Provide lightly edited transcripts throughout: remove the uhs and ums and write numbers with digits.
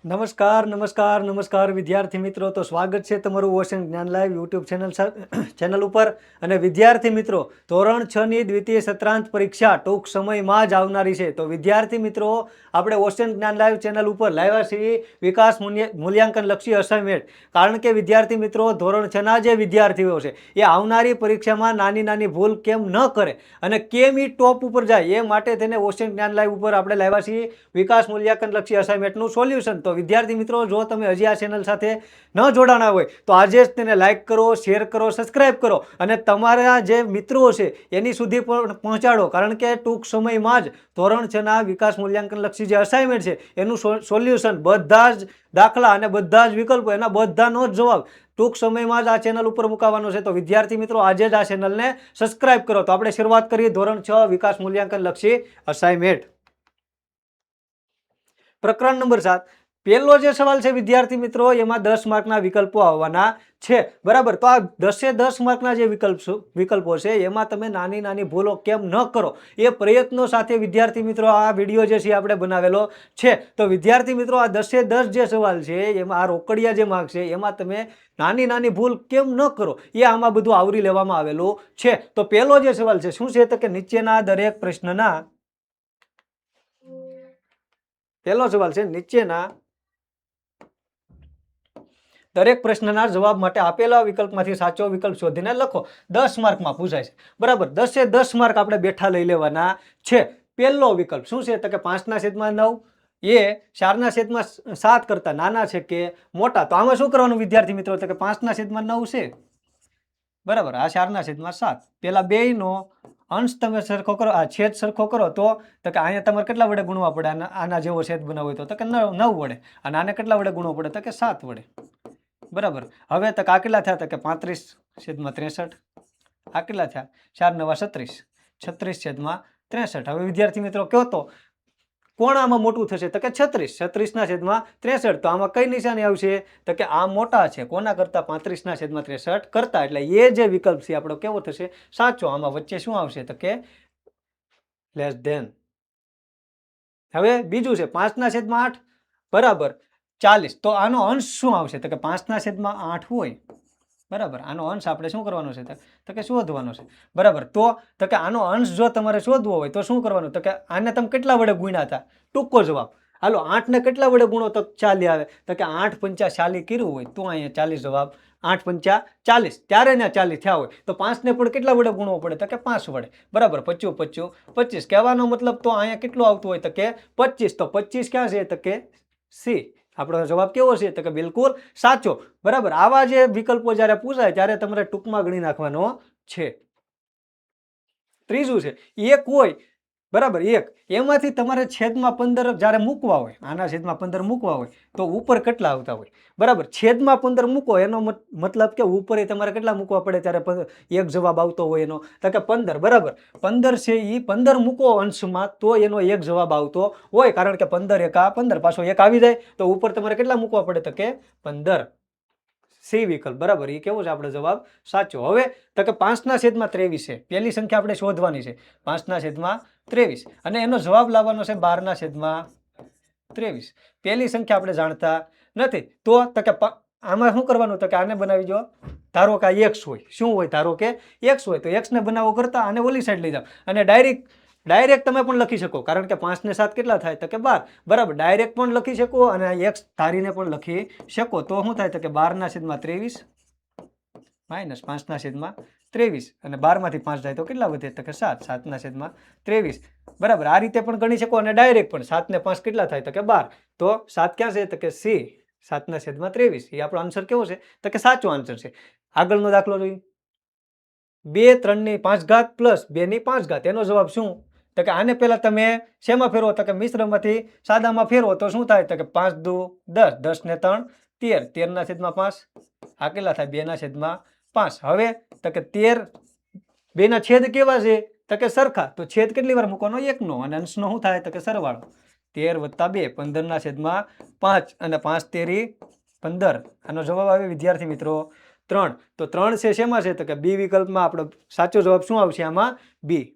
નમસ્કાર નમસ્કાર નમસ્કાર વિદ્યાર્થી મિત્રો, તો સ્વાગત છે તમારું ઓશન જ્ઞાન લાઈવ યુટ્યુબ ચેનલ ઉપર. અને વિદ્યાર્થી મિત્રો, ધોરણ 6 ની દ્વિતીય સત્રાંત પરીક્ષા ટૂંક સમયમાં જ આવનારી છે. તો વિદ્યાર્થી મિત્રો, આપણે ઓશન જ્ઞાન લાઈવ ચેનલ ઉપર લાવ્યા છીએ વિકાસ મૂલ્યાંકન લક્ષી અસાઇનમેન્ટ. કારણ કે વિદ્યાર્થી મિત્રો, ધોરણ 6 ના જે વિદ્યાર્થીઓ છે એ આવનારી પરીક્ષામાં નાની નાની ભૂલ કેમ ન કરે અને કેમ એ ટોપ ઉપર જાય, એ માટે તેને ઓશન જ્ઞાન લાઈવ ઉપર આપણે લાવ્યા છીએ વિકાસ મૂલ્યાંકન લક્ષી અસાઇનમેન્ટનું સોલ્યુશન. તો વિદ્યાર્થી મિત્રો, જો તમે હજી આ ચેનલ સાથે ન જોડાણા હોય તો આજે જ તેને લાઇક કરો, શેર કરો, સબસ્ક્રાઇબ કરો અને તમારા જે મિત્રો છે એની સુધી પણ પહોંચાડો. કારણ કે ટૂંક સમયમાં જ ધોરણ 6 ના વિકાસ મૂલ્યાંકન લક્ષી જે અસાઇનમેન્ટ છે એનું સોલ્યુશન, બધા જ દાખલા અને બધા જ વિકલ્પો, એના બધાનો જ જવાબ ટૂંક સમયમાં જ આ ચેનલ ઉપર મુકાવાનો છે. તો વિદ્યાર્થી મિત્રો, આજે જ આ ચેનલને સબસ્ક્રાઇબ કરો. તો આપણે શરૂઆત કરીએ ધોરણ 6 વિકાસ મૂલ્યાંકન લક્ષી અસાઇનમેન્ટ. પ્રકરણ નંબર 7. પહેલો જે સવાલ છે વિદ્યાર્થી મિત્રો, એમાં 10 માર્કના વિકલ્પો આવવાના છે. બરાબર. તો આ 10 માર્કના જે વિકલ્પો છે એમાં તમે નાની નાની ભૂલો કેમ ન કરો એ પ્રયત્નો સાથે વિદ્યાર્થી મિત્રો આ વિડીયો જે છે આપણે બનાવેલો છે. તો વિદ્યાર્થી મિત્રો, આ 10 જે સવાલ છે એમાં આ રોકડિયા જે માર્ક છે એમાં તમે નાની નાની ભૂલ કેમ ન કરો એ આમાં બધું આવરી લેવામાં આવેલું છે. તો પહેલો જે સવાલ છે શું છે, તો કે નીચેના દરેક પ્રશ્નના, પહેલો સવાલ છે નીચેના દરેક પ્રશ્નના જવાબ માટે આપેલા વિકલ્પમાંથી સાચો વિકલ્પ શોધીને લખો. 10 માર્કમાં પૂછાય છે. બરાબર. 10 માર્ક આપણે બેઠા લઈ લેવાના છે. પહેલો વિકલ્પ શું છે, તો કે 5/9 એ 4/7 કરતા નાના છે કે મોટા. તો આમાં શું કરવાનું વિદ્યાર્થી મિત્રો, તો કે 5/9 છે. બરાબર. આ 4/7. પેલા બેયનો અંશ તમે સરખો કરો, આ છેદ સરખો કરો તો કે અહીંયા તમારે કેટલા વડે ગુણવા પડે? આના જેવો છેદ બનાવવો હોય તો કે 9 વડે. અને આને કેટલા વડે ગુણવો પડે? તો કે 7 વડે. બરાબર. હવે તો આ કેટલા થયા? તો કે 35/63. આ કેટલા થયા? 4 9 36. 36/63. હવે વિદ્યાર્થી મિત્રો કહો તો કોણ આમાં મોટું થશે? તો કે 36. 36/63. તો આમાં કઈ નિશાની આવશે? તો કે આ મોટા છે કોના કરતા? 35/63 કરતા. એટલે એ જે વિકલ્પ છે આપણો કેવો થશે? સાચો. આમાં વચ્ચે શું આવશે? તો કે લેસ ધેન. હવે બીજું છે 5/8 બરાબર 40. તો આનો અંશ શું આવશે? તો કે 5/8 હોય. બરાબર. આનો અંશ આપણે શું કરવાનો છે? તો કે શોધવાનો છે. બરાબર. તો કે આનો અંશ જો તમારે શોધવો હોય તો શું કરવાનું? તો કે આને તમે કેટલા વડે ગુણ્યા હતા? ટૂંકો જવાબ. હાલો 8 ને કેટલા વડે ગુણો તો 40 આવે? તો કે 8 પંચા 40 કર્યું હોય તો અહીંયા 40 જવાબ. 8 પંચા 40. ત્યારે ને 40 થયા હોય તો 5 ને પણ કેટલા વડે ગુણવો પડે? તો કે 5 વડે. બરાબર. 25 25 25. કહેવાનો મતલબ તો અહીંયા કેટલું આવતું હોય? તો કે 25. તો 25 ક્યાં છે? તો કે સી. આપણો જવાબ કેવો છે? તો કે બિલકુલ સાચો. બરાબર. આવા જે વિકલ્પો જ્યારે પૂછાય ત્યારે તમારે ટૂંકમાં ગણી નાખવાનો છે. ત્રીજું છે એક હોય. બરાબર. એક એમાંથી તમારે છેદમાં 15 જ્યારે મૂકવા હોય, આના છેદમાં 15 મૂકવા હોય તો ઉપર કેટલા આવતા હોય? બરાબર. છેદમાં 15 મૂકો એનો મતલબ કે ઉપર તમારે કેટલા મૂકવા પડે ત્યારે એક જવાબ આવતો હોય એનો? તો કે 15. બરાબર. 15 છે એ 15 મૂકો અંશમાં તો એનો એક જવાબ આવતો હોય. કારણ કે 15 એકા 15, પાછો એક આવી જાય તો ઉપર તમારે કેટલા મૂકવા પડે? તો કે 15. સી વિકલ્પ. બરાબર. એ કેવો છે આપણો જવાબ? સાચો. હવે તો કે 5/23 છે. પહેલી સંખ્યા આપણે શોધવાની છે. 5/23 અને એનો જવાબ લાવવાનો છે 12/23. પહેલી સંખ્યા આપણે જાણતા નથી તો કે આમાં શું કરવાનું? તો કે આને બનાવી દો. ધારો કે આ x હોય. શું હોય? ધારો કે x હોય તો x ને બનાવો કરતા આને ઓલી સાઈડ લઈ જાઓ અને ડાયરેક્ટ તમે પણ લખી શકો. કારણ કે 5 ને 7 કેટલા થાય? તો કે 12. બરાબર. ડાયરેક્ટ પણ લખી શકો અને x ધારીને પણ લખી શકો. તો શું થાય? તો કે 12/23 માઇનસ 5/23. અને 12 માંથી 5 જાય તો કેટલા વધે? તો કે 7. 7/23. બરાબર. આ રીતે પણ ગણી શકો અને ડાયરેક્ટ પણ. 7 ને 5 કેટલા થાય? તો કે 12. તો 7 ક્યાં છે? તો કે સી. 7/23. એ આપણો આન્સર કેવો છે? તો કે સાચો આન્સર છે. આગળનો દાખલો જોઈએ. 2 3/5 પ્લસ 2/5. એનો જવાબ શું? તો કે આને પહેલા તમે શેમાં ફેરવો? તો કે મિશ્રમાંથી સાદામાં ફેરવો તો શું થાય? તો કે 5 દુ 10. 10 ને 3 13. 13/5. આ કેટલા થાય? 2/5. હવે તો કે 13. 2 ના છેદ કેવા છે? તો કે સરખા. તો છેદ કેટલી વાર મૂકવાનો? 1 નો. અને અંશનો શું થાય? તો કે સરવાળો. 13 + 2 15/5. અને 5 તેરી 15. આનો જવાબ આવે વિદ્યાર્થી મિત્રો 3. તો 3 છે શેમાં છે? તો કે બી વિકલ્પમાં. આપણો સાચો જવાબ શું આવશે આમાં? બી.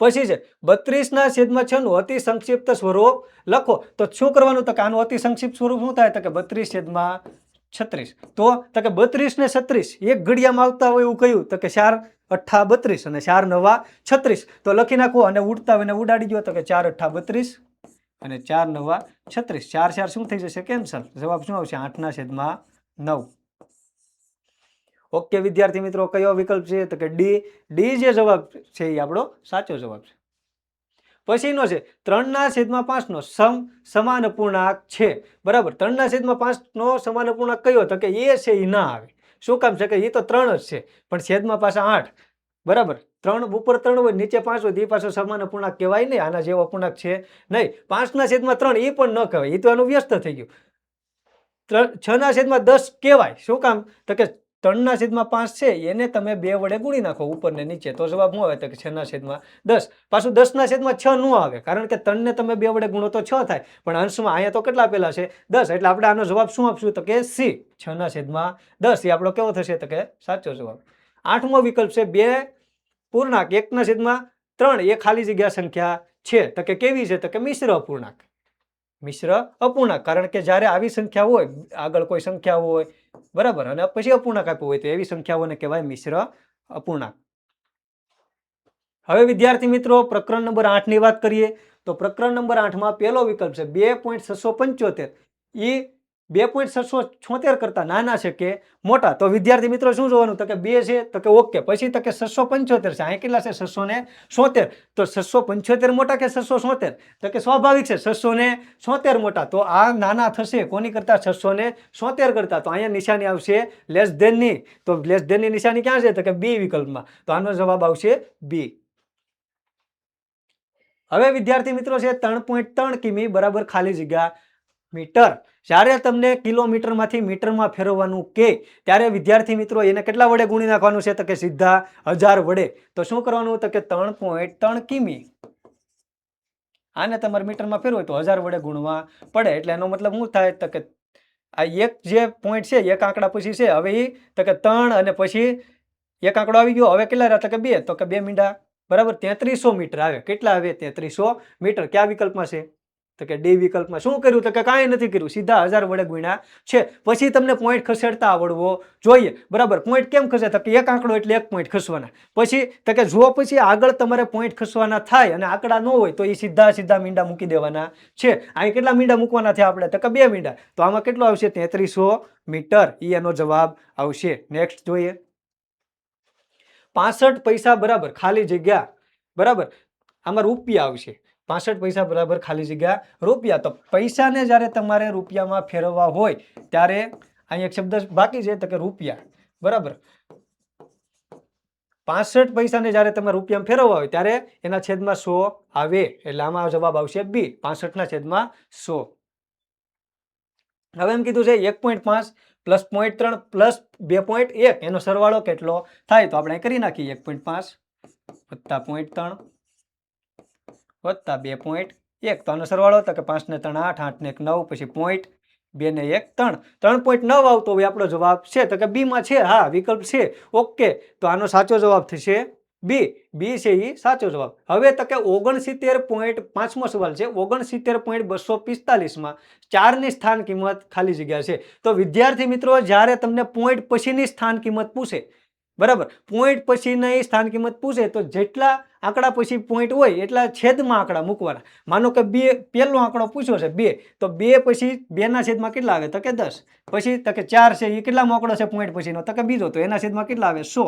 પછી છે 32 છેદમાં 6 નું અતિ સંક્ષિપ્ત સ્વરૂપ લખો. તો શું કરવાનું? તો કે આનું અતિ સંક્ષિપ્ત સ્વરૂપ શું થાય? તો કે 32 છેદમાં 36. તો કે 32 ને 36 એક ઘડિયામાં આવતા હોય એવું કહ્યું. તો કે 4 અઠ્ઠા 32 અને 4 નવા 36. તો લખી નાખો અને ઉડતા હોય ને ઉડાડી દો. તો કે 4 અઠ્ઠા 32 અને 4 નવા 36. 4 4 શું થઈ જશે? કેન્સલ. જવાબ શું આવશે? 8 છેદમાં 9. ઓકે વિદ્યાર્થી મિત્રો, કયો વિકલ્પ છે? તો કે ડી. ડી જે જવાબ છે એ આપણો સાચો જવાબ છે. પછીનો છે 3 છેદમાં 5 નો સમાન અપૂર્ણાંક છે. બરાબર, 3 છેદમાં 5 નો સમાન અપૂર્ણાંક કયો? તો કે એ છે એ ના આવે. શું કામ છે? કે એ તો 3 જ છે, પણ છેદમાં પાછા 8. બરાબર, 3 ઉપર 3 હોય, નીચે 5 હોય, એ પાછો સમાન અપૂર્ણાંક કહેવાય નહીં. આના જેવો અપૂર્ણાંક છે નહીં. 5 છેદમાં 3 એ પણ ન કહેવાય, એ તો એનું વ્યસ્ત થઈ ગયું. 6 છેદમાં 10 કહેવાય. શું કામ? તો કે 3 છેદમાં 5 છે એને તમે 2 વડે ગુણી નાખો ઉપર ને નીચે, તો જવાબ શું આવે? તો કે 6 છેદમાં 10. પાછું 10 છેદમાં 6 ન આવે, કારણ કે 3 ને તમે 2 વડે ગુણો તો 6 થાય, પણ અંશમાં અહીંયા તો કેટલા આપેલા છે? 10. એટલે આપણે આનો જવાબ શું આપશું? તો કે સી, 6 છેદમાં 10. એ આપણો કેવો થશે? તો કે સાચો જવાબ. 8મો વિકલ્પ છે 2 પૂર્ણાંક 1 છેદમાં 3 એ ખાલી જગ્યા સંખ્યા છે. તો કે કેવી છે? તો કે મિશ્ર અપૂર્ણાંક. મિશ્ર અપૂર્ણાંક, કારણ કે જ્યારે આવી સંખ્યા હોય, આગળ કોઈ સંખ્યા હોય, બરાબર, અને પછી અપૂર્ણાંક આપ્યો હોય, તો એવી સંખ્યાઓને કહેવાય મિશ્ર અપૂર્ણાંક. હવે વિદ્યાર્થી મિત્રો, પ્રકરણ નંબર 8 ની વાત કરીએ. તો પ્રકરણ નંબર 8 માં પહેલો વિકલ્પ છે 2.675. એ 2.676 કરતા નાના છે કે મોટા? તો વિદ્યાર્થી મિત્રો શું જોવાનું? તો કે 2 છે, તો કે ઓકે. પછી તો કે 675 છે. અહીં કેટલા છે? 670. તો 675 મોટા કે 670? તો કે સ્વાભાવિક છે 670 મોટા. તો આ નાના થશે કોની કરતા? 670 કરતા. તો અહીંયા નિશાની આવશે લેસ ધેન ની. તો લેસ ધેન ની નિશાની ક્યાં છે? તો કે બી વિકલ્પમાં. તો આનો જવાબ આવશે બી. હવે વિદ્યાર્થી મિત્રો છે 3.3 કિમી બરાબર ખાલી જગ્યા મીટર. જ્યારે તમને કિલોમીટરમાંથી મીટરમાં ફેરવવાનું કે ત્યારે વિદ્યાર્થી મિત્રો એને કેટલા વડે ગુણી નાખવાનું છે? તો કે સીધા 1000 વડે. તો શું કરવાનું? તો કે 3.3 કિમી આને તમારે મીટરમાં ફેરવો હોય તો 1000 વડે ગુણવા પડે. એટલે એનો મતલબ શું થાય? તો કે આ એક જે પોઈન્ટ છે એક આંકડા પછી છે, હવે એ તો કે 3 અને પછી એક આંકડો આવી ગયો. હવે કેટલા રહ્યા? તો કે 2. તો કે 2 મીંડા બરાબર 3300 મીટર આવે. કેટલા આવે? 3300 મીટર. કયા વિકલ્પમાં છે? તો કે ડી વિકલ્પમાં. શું કર્યું? તો કે કાંઈ નથી કર્યું, સીધા 1000 વડે ગુણ્યા છે. પછી તમને પોઈન્ટ ખસેડતા આવડવો જોઈએ. બરાબર, પોઈન્ટ કેમ ખસે? તો કે એક આંકડો એટલે એક પોઈન્ટ ખસવાના. પછી તો કે જો પછી આગળ તમારે પોઈન્ટ ખસવાના થાય અને આંકડા ન હોય તો એ સીધા સીધા મીંડા મૂકી દેવાના છે. અહીં કેટલા મીંડા મૂકવાના છે આપણે? તો કે 2 મીંડા. તો આમાં કેટલો આવશે? 3300 મીટર. એ એનો જવાબ આવશે. નેક્સ્ટ જોઈએ. 65 પૈસા બરાબર ખાલી જગ્યા. બરાબર, આમાં રૂપિયા આવશે. 65 પૈસા બરાબર ખાલી જગ્યા રૂપિયા. તો પૈસાને જ્યારે તમારે રૂપિયામાં ફેરવવા હોય ત્યારે અહીં એક શબ્દ બાકી છે, તો કે રૂપિયા. બરાબર, 65 પૈસાને જ્યારે તમે રૂપિયામાં ફેરવવા હોય ત્યારે એના છેદમાં 100 આવે. એટલે આમાં જવાબ આવશે બી, 65 છેદમાં 100. હવે એમ કીધું છે 1.5 પ્લસ 0.3 પ્લસ 2.1 એનો સરવાળો કેટલો થાય? તો આપણે કરી નાખીએ. 1.5 વત્તા 0.3 વત્તા 2.1. તો આનો સરવાળો તો કે 5 ને 3 8, 8 ને 1 9, પછી 0.2 ને 1 3. 3.9 આવતો હોય આપણો જવાબ છે. તો કે બી માં છે. હા, વિકલ્પ છે. ઓકે, તો આનો સાચો જવાબ થશે બી. બી છે એ સાચો જવાબ. હવે તો કે 69.5મો સવાલ છે. 69.245 માં 4 ની સ્થાન કિંમત ખાલી જગ્યા છે. તો વિદ્યાર્થી મિત્રો, જ્યારે તમને પોઈન્ટ પછીની સ્થાન કિંમત પૂછે, બરાબર, પોઈન્ટ પછીની સ્થાન કિંમત પૂછે તો જેટલા આંકડા પછી પોઈન્ટ હોય એટલા છેદમાં આંકડા મૂકવાના. માનો કે 2 પહેલો આંકડો પૂછ્યો છે 2, તો 2 પછી 2 ના છેદમાં કેટલા આવે? તો કે 10. પછી તો કે 4 છે એ કેટલામો આંકડો છે પોઈન્ટ પછીનો? તો કે બીજો. તો એના છેદમાં કેટલા આવે? 100.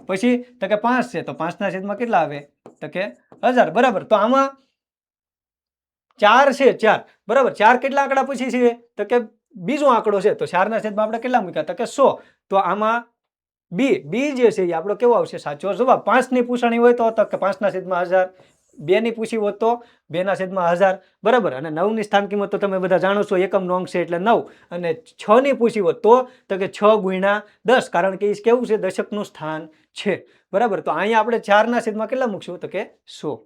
પછી તો કે 5 છે, તો 5 ના છેદમાં કેટલા આવે? તો કે 1000. બરાબર, તો આમાં 4 છે 4. બરાબર, 4 કેટલા આંકડા પછી છે? તો કે બીજો આંકડો છે. તો 4 ના છેદમાં આપણે કેટલા મૂક્યા? તો કે 100. તો આમાં બી, બી જે છે એ આપણો કેવો આવશે? સાચો જવાબ. 5 ની પૂછણી હોય તો કે 5 ના છેદમાં 1000. 2 ની પૂછી હોત તો 2 ના છેદમાં 1000. બરાબર, અને 9 ની સ્થાન કિંમત તો તમે બધા જાણો છો, એકમનો અંક છે એટલે 9. અને 6 ની પૂછી હોત તો કે 6 ગુણ્યા 10, કારણ કે એ કેવું છે? દશકનું સ્થાન છે. બરાબર, તો અહીંયા આપણે 4 ના છેદમાં કેટલા મૂકશું? તો કે 100.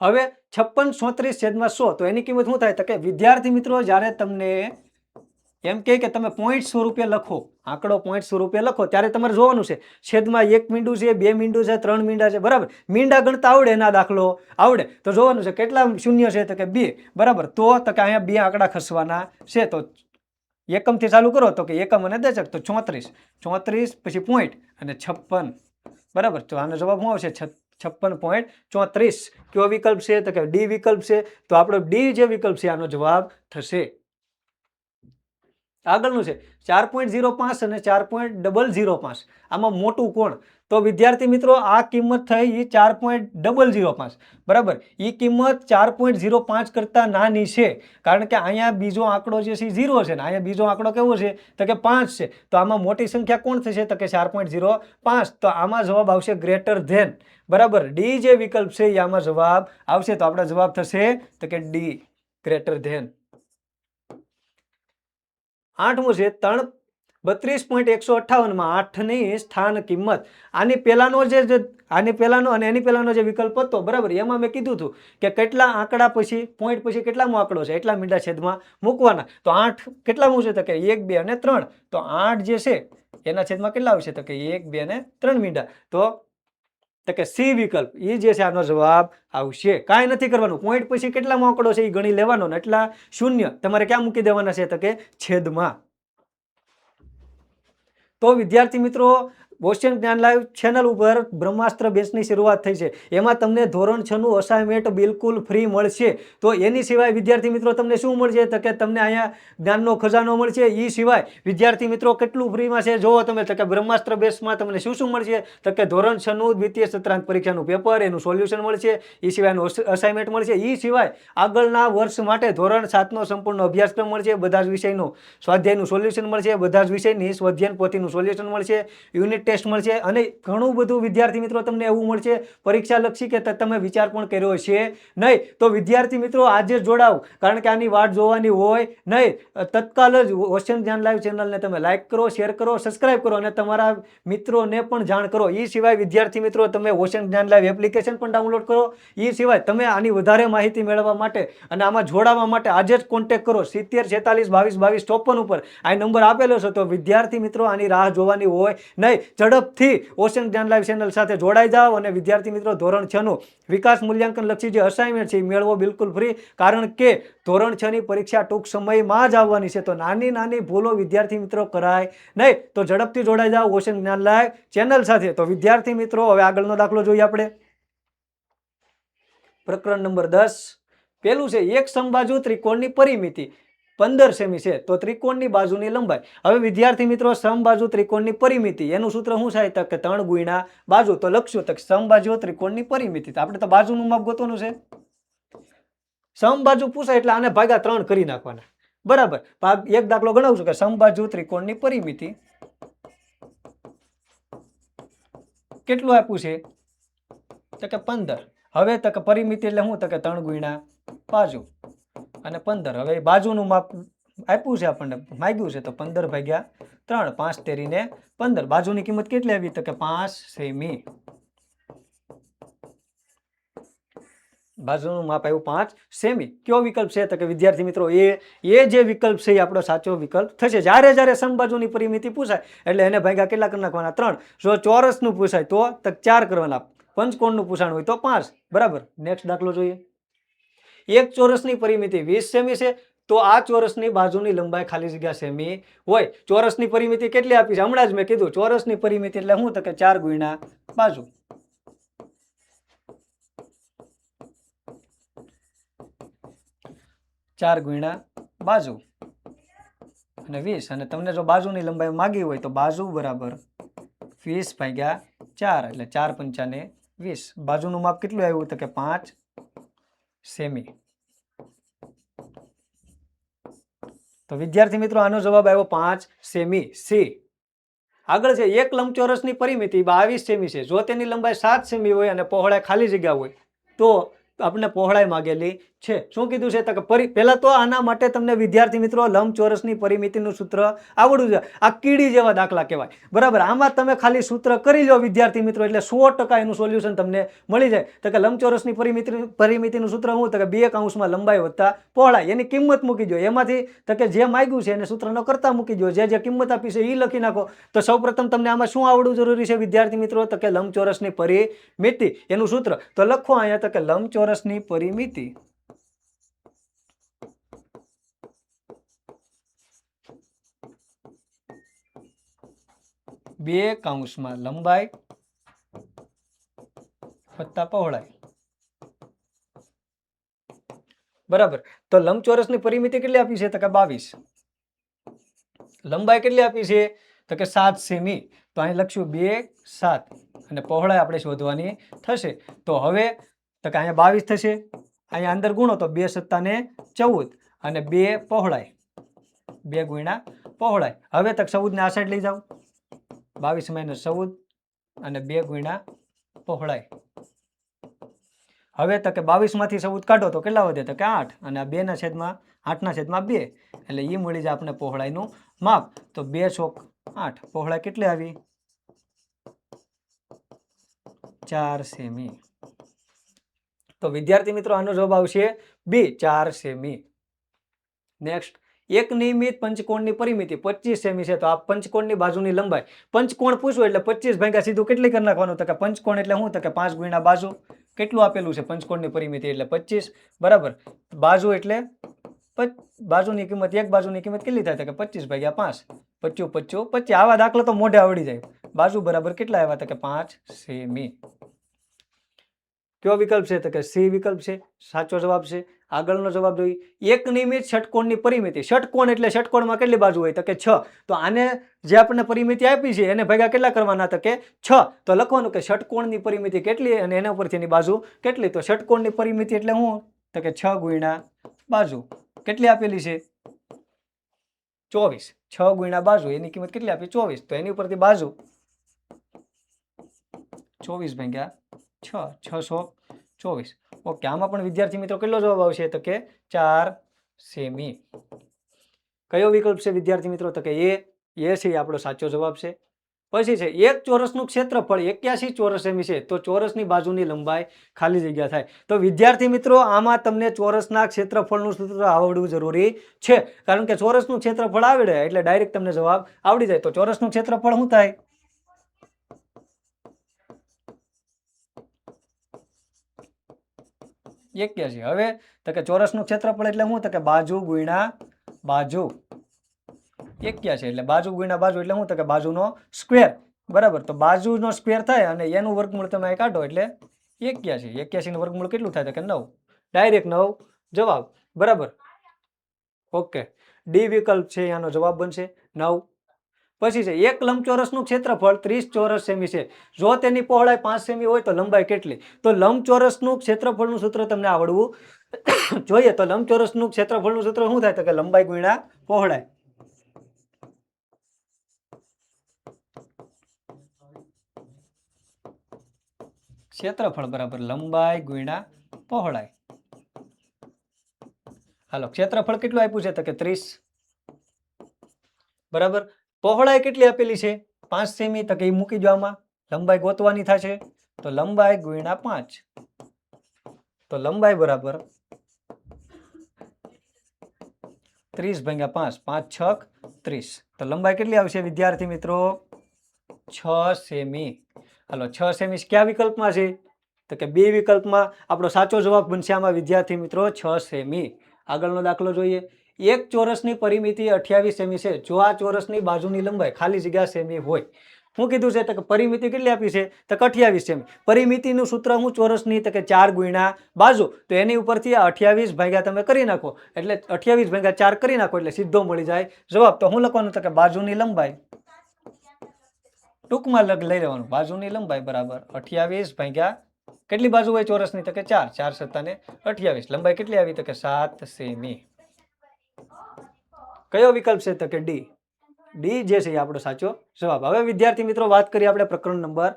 હવે 56 37 છેદમાં 100. તો એની કિંમત શું થાય? તો કે વિદ્યાર્થી મિત્રો, જ્યારે તમને એમ કે તમે પોઈન્ટ સ્વરૂપે લખો, આંકડો પોઈન્ટ સ્વરૂપે લખો ત્યારે તમારે જોવાનું છે છેદમાં 1 મીંડું છે, 2 મીંડું છે, 3 મીંડા છે, બરાબર. મીંડા ગણતા આવડે ના દાખલો આવડે તો જોવાનું છે કેટલા શૂન્ય છે તો કે 2, બરાબર. તો કે અહીંયા 2 આંકડા ખસવાના છે. તો એકમથી ચાલુ કરો તો કે એકમ અને દશક તો 34, 34 પછી પોઈન્ટ અને 56, બરાબર. તો આનો જવાબ શું આવશે? 56.34. કયો વિકલ્પ છે તો કે ડી વિકલ્પ છે. તો આપણો ડી જે વિકલ્પ છે આનો જવાબ થશે. આગળનું છે 4.05 અને 4.005. આમાં મોટું કોણ? તો વિદ્યાર્થી મિત્રો આ કિંમત થઈ 4.005, બરાબર. એ કિંમત 4.05 કરતા નાની છે કારણ કે અહીંયા બીજો આંકડો જે છે 0 છે ને અહીંયા બીજો આંકડો કેવો છે તો કે 5 છે. તો આમાં મોટી સંખ્યા કોણ થશે તો કે 4.05. તો આમાં જવાબ આવશે ગ્રેટર ધેન, બરાબર. ડી જે વિકલ્પ છે એ આમાં જવાબ આવશે. તો આપણો જવાબ થશે તો કે ડી ગ્રેટર ધેન. 8મું છે 32.158 માં 8ની સ્થાન કિંમત. આની પહેલાનો અને એની પહેલાનો જે વિકલ્પ હતો, બરાબર, એમાં મેં કીધું હતું કે કેટલા આંકડા પછી પોઈન્ટ પછી કેટલામો આંકડો છે એટલા મીંડા છેદમાં મૂકવાના. તો 8 કેટલામું છે તો કે 1, 2 અને 3. તો 8 જે છે એના છેદમાં કેટલા આવશે તો કે 1, 2 અને 3 મીંડા. તો કે સી વિકલ્પ એ જે છે આનો જવાબ આવશે. કાંઈ નથી કરવાનું, પોઈન્ટ પછી કેટલામો આંકડો છે એ ગણી લેવાનો ને એટલા શૂન્ય તમારે ક્યાં મૂકી દેવાના છે તો કે છેદમાં. તો વિદ્યાર્થી મિત્રો ઓશન જ્ઞાન લાઈવ ચેનલ ઉપર બ્રહ્માસ્ત્ર બેચની શરૂઆત થઈ છે. એમાં તમને ધોરણ 6 નું અસાઇનમેન્ટ બિલકુલ ફ્રી મળશે. તો એની સિવાય વિદ્યાર્થી મિત્રો તમને શું મળશે તો કે તમને અહીંયા જ્ઞાનનો ખજાનો મળશે. એ સિવાય વિદ્યાર્થી મિત્રો કેટલું ફ્રીમાં છે જોવો તમે તો કે બ્રહ્માસ્ત્ર બેચમાં તમને શું શું મળશે તો કે ધોરણ 6 નું દ્વિતીય સત્રાંત પરીક્ષાનું પેપર, એનું સોલ્યુશન મળશે. એ સિવાયનું અસાઇનમેન્ટ મળશે. એ સિવાય આગળના વર્ષ માટે ધોરણ 7 નો સંપૂર્ણ અભ્યાસક્રમ મળશે. બધા જ વિષયનું સ્વાધ્યાયનું સોલ્યુશન મળશે. બધા જ વિષયની સ્વાધ્યાયન પોથીનું સોલ્યુશન મળશે. યુનિટ ટેસ્ટ મળશે અને ઘણું બધું વિદ્યાર્થી મિત્રો તમને એવું મળશે પરીક્ષા લક્ષી કે તમે વિચાર પણ કર્યો છે નહીં. તો વિદ્યાર્થી મિત્રો આજે જોડાવ કારણ કે આની વાટ જોવાની હોય નહીં. તત્કાલ જ ઓશન જ્ઞાન લાઈવ ચેનલને તમે લાઈક કરો, શેર કરો, સબસ્ક્રાઇબ કરો અને તમારા મિત્રોને પણ જાણ કરો. એ સિવાય વિદ્યાર્થી મિત્રો તમે ઓશન જ્ઞાન લાઈવ એપ્લિકેશન પણ ડાઉનલોડ કરો. એ સિવાય તમે આની વધારે માહિતી મેળવવા માટે અને આમાં જોડાવા માટે આજે જ કોન્ટેક્ટ કરો 70 46 22 22 54 ઉપર આ નંબર આપેલો છે. તો વિદ્યાર્થી મિત્રો આની રાહ જોવાની હોય નહીં. ઝડપથી ઓશન જ્ઞાન લાઈવ ચેનલ સાથે જોડાઈ જાઓ અને વિદ્યાર્થી મિત્રો ધોરણ 6 નું વિકાસ મૂલ્યાંકન લક્ષી જે અસાઇનમેન્ટ છે એ મેળવો બિલકુલ ફ્રી. કારણ કે ધોરણ 6 ની પરીક્ષા ટૂંક સમયમાં જ આવવાની છે. તો નાની નાની ભૂલો વિદ્યાર્થી મિત્રો કરાય નહીં. તો ઝડપથી જોડાઈ જાઓ ઓશન જ્ઞાન લાઈવ ચેનલ સાથે. તો વિદ્યાર્થી મિત્રો હવે આગળનો દાખલો જોઈએ આપણે. પ્રકરણ નંબર 10. પેલું છે એક સમબાજુ ત્રિકોણની પરિમિતિ 15 સેમી છે. તો ત્રિકોણની બાજુની લંબાઈ. હવે વિદ્યાર્થી મિત્રો સમબાજુ ત્રિકોણની પરિમિતિ એનું સૂત્ર શું થાય તો કે 3 ગુણ્યા બાજુ. તો લખશું તો સમબાજુ ત્રિકોણની પરિમિતિ. તો આપણે તો બાજુનું માપ ગોતવાનું છે. સમબાજુ પૂછાય એટલે આને ભાગ્યા 3 કરી નાખવાના, બરાબર. એક દાખલો ગણાવશું કે સમબાજુ ત્રિકોણની પરિમિતિ કેટલું આપ્યું છે તો કે 15. હવે તો કે પરિમિતિ એટલે શું તો કે 3 ગુણ્યા બાજુ અને 15. હવે બાજુનું માપ આપ્યું છે આપણને, માંગ્યું છે તો 15 ભાગ્યા 3, 5 તેરીને 15. બાજુની કિંમત કેટલી આવી તો કે 5 સેમી. બાજુનું માપ આવ્યું 5 સેમી. કયો વિકલ્પ છે તો કે વિદ્યાર્થી મિત્રો એ જે વિકલ્પ છે એ આપણો સાચો વિકલ્પ થશે. જ્યારે સમબાજુની પરિમિતિ પૂછાય એટલે એને ભાગ્યા કેટલા કરી નાખવાના 3. જો ચોરસનું પૂછાય તો 4 કરવાના. પંચકોણનું પૂછાણ હોય તો 5, બરાબર. નેક્સ્ટ દાખલો જોઈએ. એક ચોરસની પરિમિતિ 20 સેમી છે. તો આ ચોરસની બાજુની લંબાઈ ખાલી જગ્યા સેમી હોય. ચોરસની પરિમિતિ કેટલી આપી છે હમણાં જ મેં કીધું. ચોરસની પરિમિતિ એટલે શું તો કે 4 ગુણ્યા બાજુ. 4 ગુણ્યા બાજુ અને 20. અને તમને જો બાજુની લંબાઈ માગી હોય તો બાજુ બરાબર 20 ભાગ્યા 4 એટલે 4 પંચાને 20. બાજુનું માપ કેટલું આવ્યું તો કે 5 સેમી. તો વિદ્યાર્થી મિત્રો આનો જવાબ આવ્યો 5 સેમી સી. આગળ છે એક લંબચોરસની પરિમિતિ 22 સેમી છે. જો તેની લંબાઈ 7 સેમી હોય અને પહોળાઈ ખાલી જગ્યા હોય તો આપણે પહોળાઈ માગેલી છે. શું કીધું છે તો કે પહેલા તો આના માટે તમને વિદ્યાર્થી મિત્રો લંબચોરસની પરિમિતિનું સૂત્ર આવડવું જોઈએ. આ કીડી જેવા દાખલા કહેવાય, બરાબર. આમાં તમે ખાલી સૂત્ર કરી લો વિદ્યાર્થી મિત્રો એટલે 100% એનું સોલ્યુશન તમને મળી જાય. તો કે લંબચોરસની પરિમિતિનું સૂત્ર શું તો કે 2 કૌંસમાં લંબાઈ વત્તા પહોળાઈ, એની કિંમત મૂકી દો. એમાંથી તો કે જે માંગ્યું છે એને સૂત્રનો કરતા મૂકી દો, જે કિંમત આપી છે એ લખી નાખો. તો સૌપ્રથમ તમને આમાં શું આવડવું જરૂરી છે વિદ્યાર્થી મિત્રો તો કે લંબચોરસની પરિમિતિ, એનું સૂત્ર તો લખો અહીંયા તો કે લંબચોરસની પરિમિતિ બે કૌંસમાં લંબાઈ વત્તા પહોળાઈ, બરાબર. તો લંબચોરસની પરિમિતિ કેટલી આપી છે તો કે 22. લંબાઈ કેટલી આપી છે તો કે 7 સેમી. તો અહીં લખશું 2 7 અને પહોળાઈ આપણે શોધવાની થશે. તો હવે તો કે અહીંયા 22 થશે, અહીંયા અંદર ગુણો તો 2 × 7 = 14 અને 2 પહોળાઈ, 2 ગુણ્યા પહોળાઈ. હવે તક 14 ને આ સાઈડ લઈ જાઓ, 22 - 14 અને 2 ગુણ્યા પહોળાઈ. હવે તો કે 22 માંથી 14 કાઢો તો કેટલા વધે તો કે 8 અને આ 8/2 એટલે એ મળી જાય આપણે પહોળાઈનું માપ. તો 2 ચોક 8, પહોળાઈ કેટલી આવી 4 સેમી. તો વિદ્યાર્થી મિત્રો આનો જવાબ આવશે બી, 4 સેમી. નેક્સ્ટ, એક નિયમિત પંચકોણની પરિમિતિ 25 સેમી છે. તો આ પંચકોણની બાજુની લંબાઈ, પંચકોણ પૂછવું એટલે 25 ભાગ્યા સીધું કેટલી કરી નાખવાનું તો કે પંચકોણ એટલે શું તો કે 5 ગુણ્યા બાજુ. કેટલું આપેલું છે પંચકોણની પરિમિતિ એટલે 25, બરાબર. બાજુ એટલે બાજુની કિંમત, એક બાજુની કિંમત કેટલી થાય તો કે 25 ભાગ્યા 5, 25 25 25. આવા દાખલા તો મોઢે આવડી જાય. બાજુ બરાબર કેટલા આવ્યા તો કે 5 સેમી. કયો વિકલ્પ છે તો કે સી વિકલ્પ છે, સાચો જવાબ છે. આગળનો જવાબ જોઈએ, એક નિયમિત ષટકોણની પરિમિતિ. ષટકોણ એટલે ષટકોણમાં કેટલી બાજુ હોય તો કે 6. તો આને જે આપણને પરિમિતિ આપી છે એને ભેગા કેટલા કરવાના તો કે 6. તો લખવાનું કે ષટકોણની પરિમિતિ કેટલી અને એના ઉપરથી એની બાજુ કેટલી. તો ષટકોણની પરિમિતિ એટલે શું તો કે 6 ગુણ્યા બાજુ. કેટલી આપેલી છે 24. 6 ગુણ્યા બાજુ એની કિંમત કેટલી આપી 24. તો એની ઉપરથી બાજુ 24 ભાગ્યા 6, 624. ઓકે, આમાં પણ વિદ્યાર્થી મિત્રો કેટલો જવાબ આવશે તો કે 4 સેમી. કયો વિકલ્પ છે વિદ્યાર્થી મિત્રો તો કે એ છે આપણો સાચો જવાબ છે. પછી છે એક ચોરસનું ક્ષેત્રફળ 81 ચોરસ સેમી છે. તો ચોરસની બાજુની લંબાઈ ખાલી જગ્યા થાય. તો વિદ્યાર્થી મિત્રો આમાં તમને ચોરસના ક્ષેત્રફળનું સૂત્ર આવડવું જરૂરી છે, કારણ કે ચોરસનું ક્ષેત્રફળ આવડે એટલે ડાયરેક્ટ તમને જવાબ આવડી જાય. તો ચોરસનું ક્ષેત્રફળ શું થાય 81. હવે તો કે ચોરસનું ક્ષેત્રફળ એટલે શું તો કે બાજુ ગુણ્યા બાજુ. 81 એટલે બાજુ ગુણ્યા બાજુ એટલે શું તો કે બાજુનો સ્ક્વેર, બરાબર. તો બાજુનો સ્ક્વેર થાય અને એનું વર્ગમૂળ તમે કાઢો એટલે 81. 81 નું વર્ગમૂળ કેટલું થાય તો કે 9. ડાયરેક્ટ 9 જવાબ, બરાબર. ઓકે, ડી વિકલ્પ છે આનો જવાબ બનશે 9. પછી છે એક લંબચોરસનું ક્ષેત્રફળ 30 ચોરસ સેમી છે. જો તેની પહોળાઈ 5 સેમી હોય તો લંબાઈ કેટલી. તો લંબચોરસનું ક્ષેત્રફળનું સૂત્ર તમને આવડવું જોઈએ. તો લંબચોરસનું ક્ષેત્રફળનું સૂત્ર શું થાય તો કે લંબાઈ ગુણ્યા પહોળાઈ. ક્ષેત્રફળ બરાબર લંબાઈ ગુણ્યા પહોળાઈ. હાલો, ક્ષેત્રફળ કેટલું આપ્યું છે તો કે 30, બરાબર. પહોળાઈ કેટલી આપેલી છે 5 સેમી. તો કે એ મૂકી દો આમાં, લંબાઈ ગોતવાની થશે. તો લંબાઈ ગુણ્યા 5. તો લંબાઈ બરાબર 30 ભાગ્યા 5, 5 6 30. તો લંબાઈ કેટલી આવશે વિદ્યાર્થી મિત્રો 6 સેમી. હાલો, 6 સેમી કયા વિકલ્પમાં છે તો કે બી વિકલ્પમાં આપણો સાચો જવાબ બનશે આમાં વિદ્યાર્થી મિત્રો 6 સેમી. આગળનો દાખલો જોઈએ. એક ચોરસની પરિમિતિ 28 સેમી છે. જો આ ચોરસની બાજુની લંબાઈ ખાલી જગ્યા સેમી હોય. શું કીધું છે તો કે પરિમિતિ કેટલી આપી છે તો કે 28 સેમી. પરિમિતિનું સૂત્ર હું ચોરસની તો કે 4 ગુણ્યા બાજુ. તો એની ઉપરથી આ 28 ભાગ્યા તમે કરી નાખો એટલે 28 ભાગ્યા 4 કરી નાખો એટલે સીધો મળી જાય જવાબ. તો હું લખવાનું તો કે બાજુની લંબાઈ, ટૂંકમાં લઈ લેવાનું, બાજુની લંબાઈ બરાબર 28 ભાગ્યા કેટલી બાજુ હોય ચોરસની તો કે 4, 4 × 28. લંબાઈ કેટલી આવી તો કે 7 સેમી. કયો વિકલ્પ છે તો કે ડી. ડી જે છે એ આપણો સાચો જવાબ. હવે વિદ્યાર્થી મિત્રો વાત કરીએ આપણે પ્રકરણ નંબર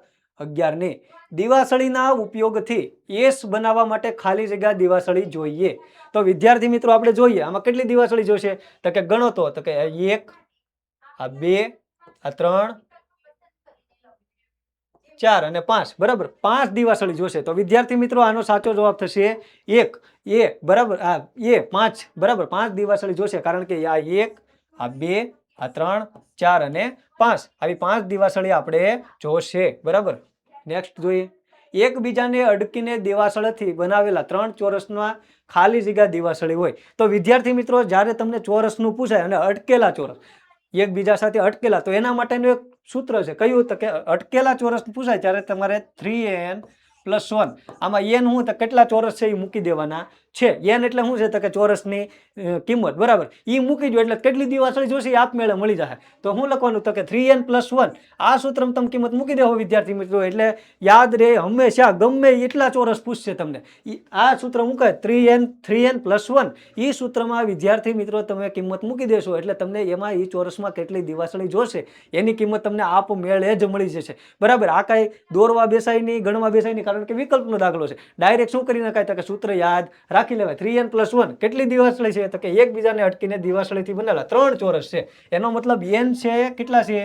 11ની દિવાસળીના ઉપયોગથી એસ બનાવવા માટે ખાલી જગ્યા દિવાસળી જોઈએ. તો વિદ્યાર્થી મિત્રો આપણે જોઈએ આમાં કેટલી દિવાસળી જોશે તો કે ગણો તો કે 1 આ 2 આ 3 4 અને 5 બરાબર 5 દિવાસળી જોશે. તો વિદ્યાર્થી મિત્રો આનો સાચો જવાબ થશે 1 એ બરાબર આ એ 5 બરાબર 5 દિવાસળી જોશે કારણ કે આ 1 આ 2 આ 3 4 અને 5 આવી 5 દિવાસળી આપણે જોશે બરાબર. નેક્સ્ટ જોઈએ એકબીજાને અડકીને દિવાસળીથી બનાવેલા 3 ચોરસમાં ખાલી જગ્યા દિવાસળી હોય. તો વિદ્યાર્થી મિત્રો જ્યારે તમને ચોરસનું પૂછાય અને અટકેલા ચોરસ એકબીજા સાથે અટકેલા તો એના માટેનું એક સૂત્ર છે કયું તો કે અટકેલા ચોરસ પૂછાય ત્યારે તમારે 3n + 1 આમાં n શું તો કેટલા ચોરસ છે એ મૂકી દેવાના છે. n એટલે શું છે તો કે ચોરસની કિંમત બરાબર એ મૂકી દો એટલે કેટલી દિવાસળી જોશે એ આપમેળે મળી જશે. તો શું લખવાનું તો કે 3n + 1 આ સૂત્રમાં તમે કિંમત મૂકી દેવો વિદ્યાર્થી મિત્રો એટલે યાદ રહે હંમેશા ગમે એટલા ચોરસ પૂછશે તમને આ સૂત્ર મૂકાય 3n + 1 એ સૂત્રમાં વિદ્યાર્થી મિત્રો તમે કિંમત મૂકી દેશો એટલે તમને એમાં એ ચોરસમાં કેટલી દિવાસળી જોશે એની કિંમત તમને આપમેળે જ મળી જશે બરાબર. આ કાંઈ દોરવા બેસાય નહીં ગણવા બેસાય નહીં કારણ કે વિકલ્પનો દાખલો છે. ડાયરેક્ટ શું કરી નખાય તો કે સૂત્ર યાદ રાખી લેવાય 3n + 1 કેટલી દિવાસળી છે તો કે એકબીજાને અટકીને દિવાસળીથી બનેલા 3 ચોરસ છે. એનો મતલબ n છે કેટલા છે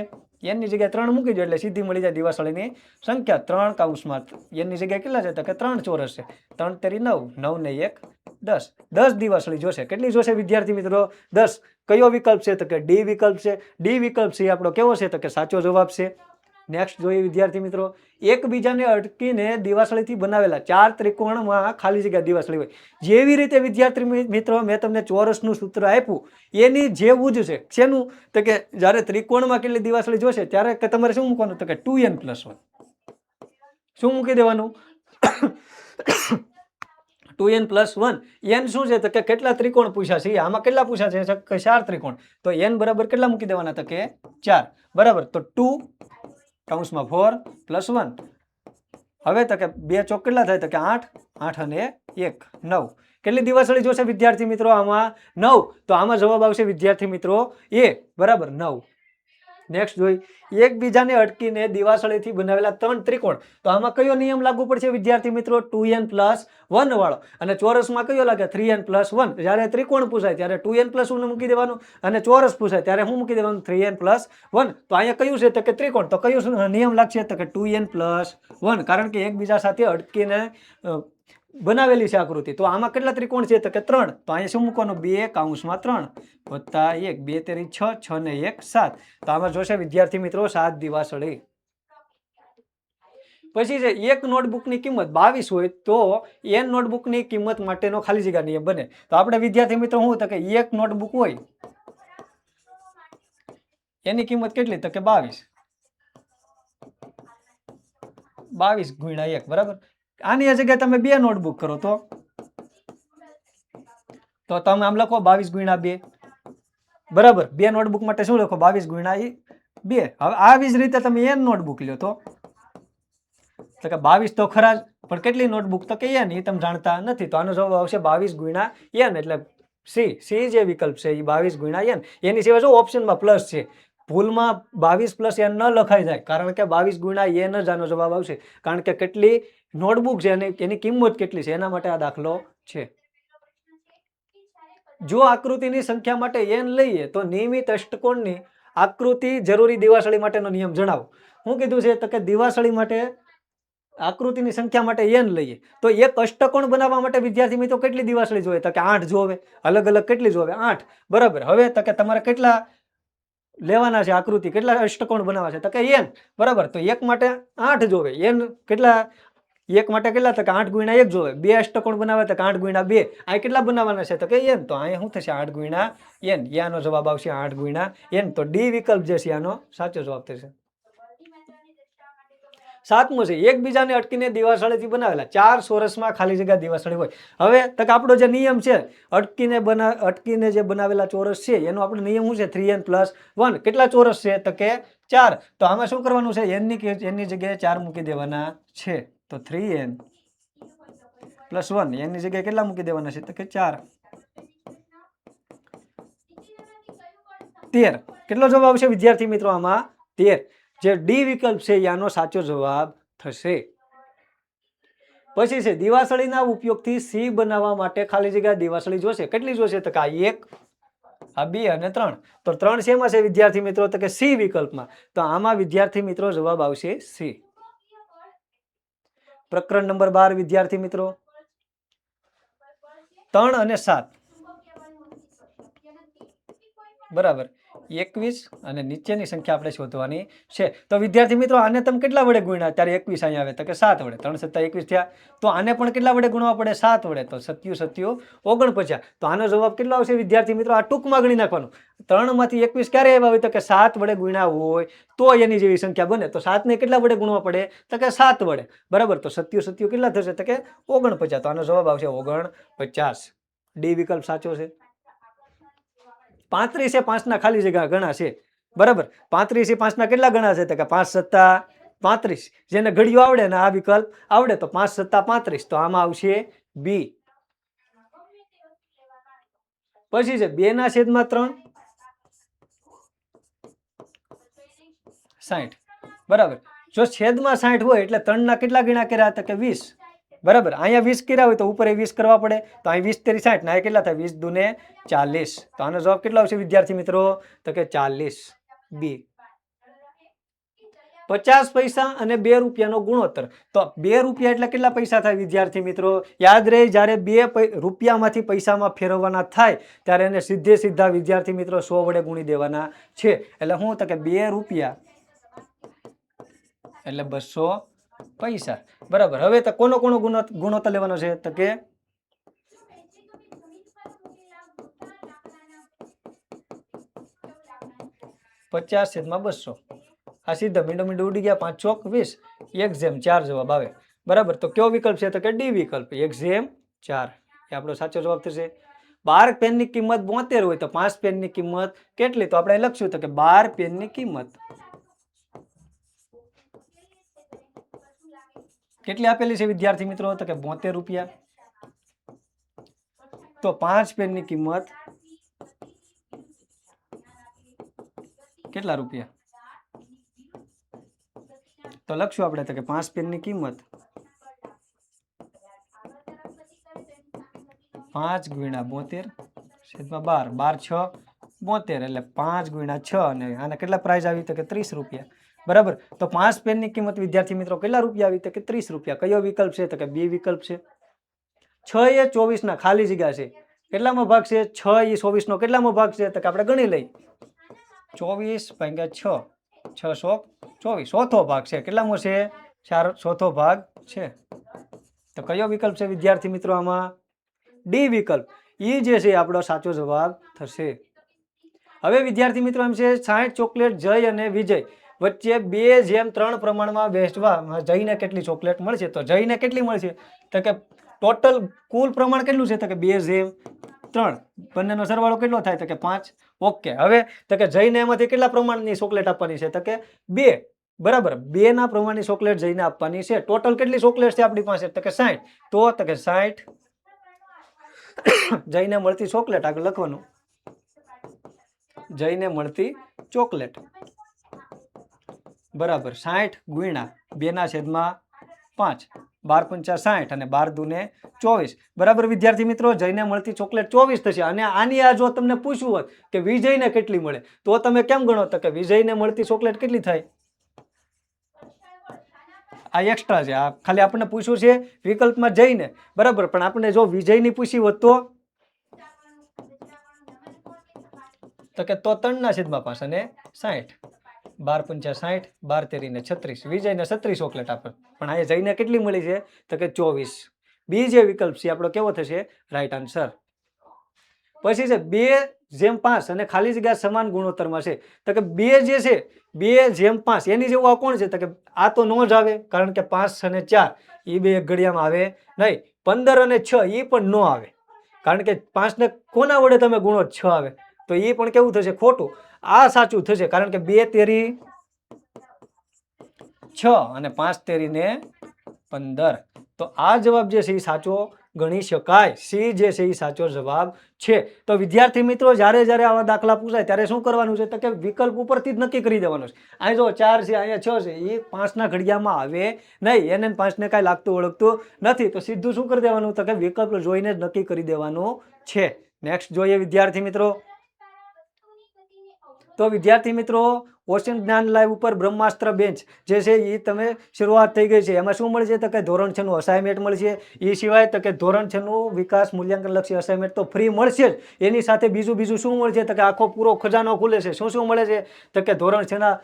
n ની જગ્યાએ 3 મૂકી દો એટલે સીધી મળી જાય દિવાસળીની સંખ્યા 3 કૌંસમાં n ની જગ્યાએ કેટલા છે તો કે 3 ચોરસ છે 3 તેરી 9 9 ને 1 10 10 દિવાસળી જોશે. કેટલી જોશે વિદ્યાર્થી મિત્રો 10. કયો વિકલ્પ છે તો કે ડી વિકલ્પ છે. ડી વિકલ્પ છે આપણો કેવો છે તો કે સાચો જવાબ છે. નેક્સ્ટ જોઈએ વિદ્યાર્થી મિત્રો એકબીજાને અટકીને દિવાસળીથી બનાવેલા 4 ત્રિકોણમાં ખાલી જગ્યા દિવાસળી હોય. જેવી રીતે વિદ્યાર્થી મિત્રો મેં તમને ચોરસનું સૂત્ર આપ્યું એની જેવું જ છે. શેનું તો કે જ્યારે ત્રિકોણમાં કેટલી દિવાસળી જોશે ત્યારે કે તમારે શું મૂકવાનું તો કે 2n + 1 શું મૂકી દેવાનું 2n + 1 n શું છે તો કે કેટલા ત્રિકોણ પૂછ્યા છે આમાં કેટલા પૂછ્યા છે કે 4 ત્રિકોણ તો n બરાબર કેટલા મૂકી દેવાના તો કે 4 બરાબર. તો 2 કૌંસમાં 4 + 1 હવે તો કે 2 ચોક કેટલા થાય તો કે 8 8 અને 1 9 કેટલી દિવાસળી જોશે વિદ્યાર્થી મિત્રો આમાં 9. તો આમાં જવાબ આવશે વિદ્યાર્થી મિત્રો એ બરાબર 9. નેક્સ્ટ જોઈ એકબીજાને અટકીને દિવાસળીથી બનાવેલા 3 ત્રિકોણ તો આમાં કયો નિયમ લાગુ પડશે વિદ્યાર્થી મિત્રો 2n + 1 વાળો અને ચોરસમાં કયો લાગે 3n + 1. જ્યારે ત્રિકોણ પૂછાય ત્યારે 2n + 1 મૂકી દેવાનું અને ચોરસ પૂછાય ત્યારે શું મૂકી દેવાનું 3n + 1. તો અહીંયા કયું છે તો કે ત્રિકોણ તો કયો નિયમ લાગશે તો કે 2n + 1 કારણ કે એકબીજા સાથે અટકીને બનાવેલી છે આકૃતિ. તો આમાં કેટલા ત્રિકોણ છે તો કે 3 તો અહીંયા શું મૂકવાનું 2 કૌંસમાં 3 વત્તા 1 2 તેરી 6 6 ને 1 7 તો આમાં જોશે વિદ્યાર્થી મિત્રો 7 દિવાસળી. પછી છે એક નોટબુકની કિંમત 22 હોય તો n નોટબુકની કિંમત માટેનો ખાલી જગ્યા નિયમ બને. તો આપણે વિદ્યાર્થી મિત્રો શું તો કે એક નોટબુક હોય એની કિંમત કેટલી તો કે 22 22 × 1 બરાબર. આની જગ્યાએ તમે 2 નોટબુક કરો તો તમે આમ લખો 22 × 2 બરાબર. 2 નોટબુક માટે શું લખો 22 × 2. હવે આવી જ રીતે તમે n નોટબુક લ્યો તો કે 22 તો ખરા જ પણ કેટલી નોટબુક તો કે n એ તમે જાણતા નથી તો આનો જવાબ આવશે 22 × n એટલે સી જે વિકલ્પ છે એ 22 × n. એની સિવાય જો ઓપ્શનમાં પ્લસ છે ભૂલમાં 22 + n ન લખાઈ જાય કારણ કે 22 × n જ આનો જવાબ આવશે કારણ કે કેટલી નોટબુક છે અને એની કિંમત કેટલી છે એના માટે આ દાખલો છે. જો આકૃતિની સંખ્યા માટે n લઈએ તો નિયમિત અષ્ટકોણની આકૃતિ જરૂરી દિવાસળી માટેનો નિયમ જણાવો. શું કીધું છે તો કે દિવાસળી માટે આકૃતિની સંખ્યા માટે n લઈએ તો એક અષ્ટકોણ બનાવવા માટે વિદ્યાર્થી મિત્રો કેટલી દિવાસળી જોઈએ તો કે 8 જોવે. અલગ અલગ કેટલી જોવે 8 બરાબર. હવે તો કે તમારે કેટલા લેવાના છે આકૃતિ કેટલા અષ્ટકોણ બનાવવા છે તો કે n બરાબર. તો એક માટે 8 જોવે n કેટલા એક માટે કેટલા તો કે 8 × 1 જોવે. 2 અષ્ટકોણ બનાવે તો કે 8 × 2 આ કેટલા બનાવવાના છે તો કે n તો અહીંયા શું થશે 8 × n યાનો જવાબ આવશે 8 × n. તો ડી વિકલ્પ જે છે આનો સાચો જવાબ થશે. 7મો છે એકબીજાને અટકીને દિવાસળીથી બનાવેલા 4 ચોરસમાં ખાલી જગ્યા દિવાસળી હોય. હવે તો આપણો જે નિયમ છે અટકીને જે બનાવેલા ચોરસ છે એનો આપણો નિયમ શું છે 3n + 1 કેટલા ચોરસ છે તો કે 4. તો આમાં શું કરવાનું છે એની જગ્યાએ 4 મૂકી દેવાના છે તો 3n + 1 એની જગ્યાએ કેટલા મૂકી દેવાના છે તો કે 4 13. કેટલો જવાબ આવશે વિદ્યાર્થી મિત્રો આમાં 13. જે ડી વિકલ્પ છે આનો સાચો જવાબ થશે. પછી છે દિવાસળીના ઉપયોગથી સી બનાવવા માટે ખાલી જગ્યા દિવાસળી જોશે. કેટલી જોશે? તો કે આ 1, આ 2 અને 3. તો 3 શેમાં છે વિદ્યાર્થી મિત્રો? તો કે સી વિકલ્પમાં. તો આમાં વિદ્યાર્થી મિત્રો જવાબ આવશે સી. પ્રકરણ નંબર 12 વિદ્યાર્થી મિત્રો 3 અને 7 બરાબર 21 અને નીચેની સંખ્યા આપણે શોધવાની છે. તો વિદ્યાર્થી મિત્રો આને તમે કેટલા વડે ગુણ્યા? ત્યારે 21 અહીંયા આવે તો કે 7 વડે. 3 + 7 21 થયા. તો આને પણ કેટલા વડે ગુણવા પડે? 7 વડે. તો 7 7 49. તો આનો જવાબ કેટલો આવશે વિદ્યાર્થી મિત્રો? આ ટૂંકમાં ગણી નાખવાનું. 3 માંથી 21 ક્યારે આવ્યા હોય? તો કે 7 વડે ગુણ્યા હોય તો એની જેવી સંખ્યા બને. તો 7 ને કેટલા વડે ગુણવા પડે? તો કે 7 વડે. બરાબર. તો 7 7 કેટલા થશે? તો કે 49. તો આનો જવાબ આવશે 49. ડી વિકલ્પ સાચો છે. 35 એ 5 ના ખાલી જગ્યા ગણા છે. બરાબર. 35 એ 5 ના કેટલા ગણા છે? તો કે 5 7 35. જેને ઘડિયું આવડે ને આ વિકલ્પ આવડે તો 5 7 35. તો આમાં આવશે બી. પછી છે 2/3 60. બરાબર. જો છેદમાં 60 હોય એટલે 3 ના કેટલા ગણા કર્યા? તો કે 20. બરાબર. અહીંયા 20 કર્યા હોય તો ઉપર 20 કરવા પડે. તો અહીં 20 તેરી 60 ને આ કેટલા થાય? 20 દુને 40. તો આનો જવાબ કેટલો આવશે વિદ્યાર્થી મિત્રો? તો કે 40. બી. 50 પૈસા અને 2 રૂપિયાનો ગુણોત્તર. તો 2 રૂપિયા એટલે કેટલા પૈસા થાય વિદ્યાર્થી મિત્રો? યાદ રહે જ્યારે 2 રૂપિયામાંથી પૈસામાં ફેરવવાના થાય ત્યારે એને સીધે સીધા વિદ્યાર્થી મિત્રો 100 વડે ગુણી દેવાના છે. એટલે શું? તો કે 2 રૂપિયા એટલે 200 પૈસા. બરાબર. હવે તો કોનો ગુણોત્તર લેવાનો છે? તો કે 50/200. આ સીધા મીંડો ઉડી ગયા. 5 ચોક 20. 1/4 જવાબ આવે. બરાબર. તો કયો વિકલ્પ છે? તો કે ડી વિકલ્પ 1/4 એ આપણો સાચો જવાબ થશે. 12 પેનની કિંમત 72 હોય તો 5 પેનની કિંમત કેટલી? તો આપણે લખશું તો કે 12 પેનની કિંમત કેટલી આપેલી છે વિદ્યાર્થી મિત્રો? તો કે 72 રૂપિયા. તો 5 પેનની કિંમત કેટલા રૂપિયા? તો લખશું આપણે તો કે 5 પેનની કિંમત 5 × 72 12. 12 6 72 એટલે 5 × 6 અને આના કેટલા પ્રાઇસ આવી? તો કે 30 રૂપિયા. બરાબર. તો 5 પેનની કિંમત વિદ્યાર્થી મિત્રો કેટલા રૂપિયા આવી? તો કે 30 રૂપિયા. કયો વિકલ્પ છે? તો કે બી વિકલ્પ છે. 6 એ 24 ના ખાલી જગ્યા છે. કેટલામાં ભાગ છે? 6 એ 24 નો કેટલામાં ભાગ છે? તો કે આપણે ગણી લઈ. 24 × 6 6 24 ચોથો ભાગ છે. કેટલામો છે? ચોથો ભાગ છે. તો કયો વિકલ્પ છે વિદ્યાર્થી મિત્રો આમાં? ડી વિકલ્પ. ઈ જે છે આપણો સાચો જવાબ થશે. હવે વિદ્યાર્થી મિત્રો એમ છે 60 ચોકલેટ જય અને વિજય વચ્ચે 2/3 પ્રમાણમાં વહેંચવા જયને કેટલી ચોકલેટ મળશે? તો જયને કેટલી મળશે? તો કે ટોટલ કુલ પ્રમાણ કેટલું છે? તો કે 2/3. બંનેનો સરવાળો કેટલો થાય? તો કે 5. ઓકે. હવે તો કે જયને એમાંથી કેટલા પ્રમાણની ચોકલેટ આપવાની છે? તો કે 2. બરાબર. 2 ના પ્રમાણની ચોકલેટ જઈને આપવાની છે. ટોટલ કેટલી ચોકલેટ છે આપણી પાસે? તો કે 60. તો કે 60 જઈને મળતી ચોકલેટ આગળ લખવાનું. જઈને મળતી ચોકલેટ બરાબર 60 × 2/5. 12 × 5 60 અને 12 દુને 24. બરાબર વિદ્યાર્થી મિત્રો જઈને મળતી ચોકલેટ 24 થશે. અને આની આ જો તમને પૂછવું હોત કે વિજયને કેટલી મળે તો તમે કેમ ગણો? તો કે વિજયને મળતી ચોકલેટ કેટલી થાય? આ એક્સ્ટ્રા છે. આ ખાલી આપણને પૂછ્યું છે વિકલ્પમાં જઈને. બરાબર. પણ આપણે જો વિજયની પૂછી હોત તો કે 3/5 અને 60. 12 × 60 12 તેરી 36. વિજયને 36 ચોકલેટ આપે. પણ અહીંયા જઈને કેટલી મળી છે? તો કે 24. બી જે વિકલ્પ છે આપણો કેવો થશે? Right answer. પછી છે 2/5 અને ખાલી જગ્યા સમાન ગુણોત્તરમાં છે. તો કે 2 જે છે 2/5 એની જેવું આ કોણ છે? તો કે આ તો નો જ આવે કારણ કે 5 અને 4 એ બે એક ઘડિયામાં આવે નહીં. 15 અને 6 એ પણ નો આવે કારણ કે 5 ને કોના વડે તમે ગુણો? 6 આવે. તો એ પણ કેવું થશે? ખોટું. આ સાચું થશે કારણ કે 2 તેરી 6 અને 5 તેરી 15. તો આ જવાબ જે છે એ સાચો ગણી શકાય। સી જે છે એ સાચો જવાબ છે। તો વિદ્યાર્થી મિત્રો જ્યારે જ્યારે આવા દાખલા પૂછાય ત્યારે શું કરવાનું છે તો કે વિકલ્પ ઉપરથી જ નક્કી કરી દેવાનું છે। અહીં જો 4 છે, અહીંયા 6 છે, એ 5ના ઘડિયામાં આવે નહીં, એને 5ને કાંઈ લાગતું ઓળખતું નથી, તો સીધું શું કરી દેવાનું તો કે વિકલ્પ જોઈને જ નક્કી કરી દેવાનું છે। નેક્સ્ટ જોઈએ વિદ્યાર્થી મિત્રો। તો વિદ્યાર્થી મિત્રો ઓશન જ્ઞાન લાઈવ ઉપર બ્રહ્માસ્ત્ર બેન્ચ જે છે એ તમે શરૂઆત થઈ ગઈ છે। એમાં શું મળશે તો કે ધોરણ 6 નું અસાઇનમેન્ટ મળશે। એ સિવાય તો કે ધોરણ 6 નું વિકાસ મૂલ્યાંકન લક્ષી અસાઇનમેન્ટ તો ફ્રી મળશે જ, એની સાથે બીજું શું મળશે તો કે આખો પૂરો ખજાનો ખુલે છે। શું મળે છે તો કે ધોરણ 6 ના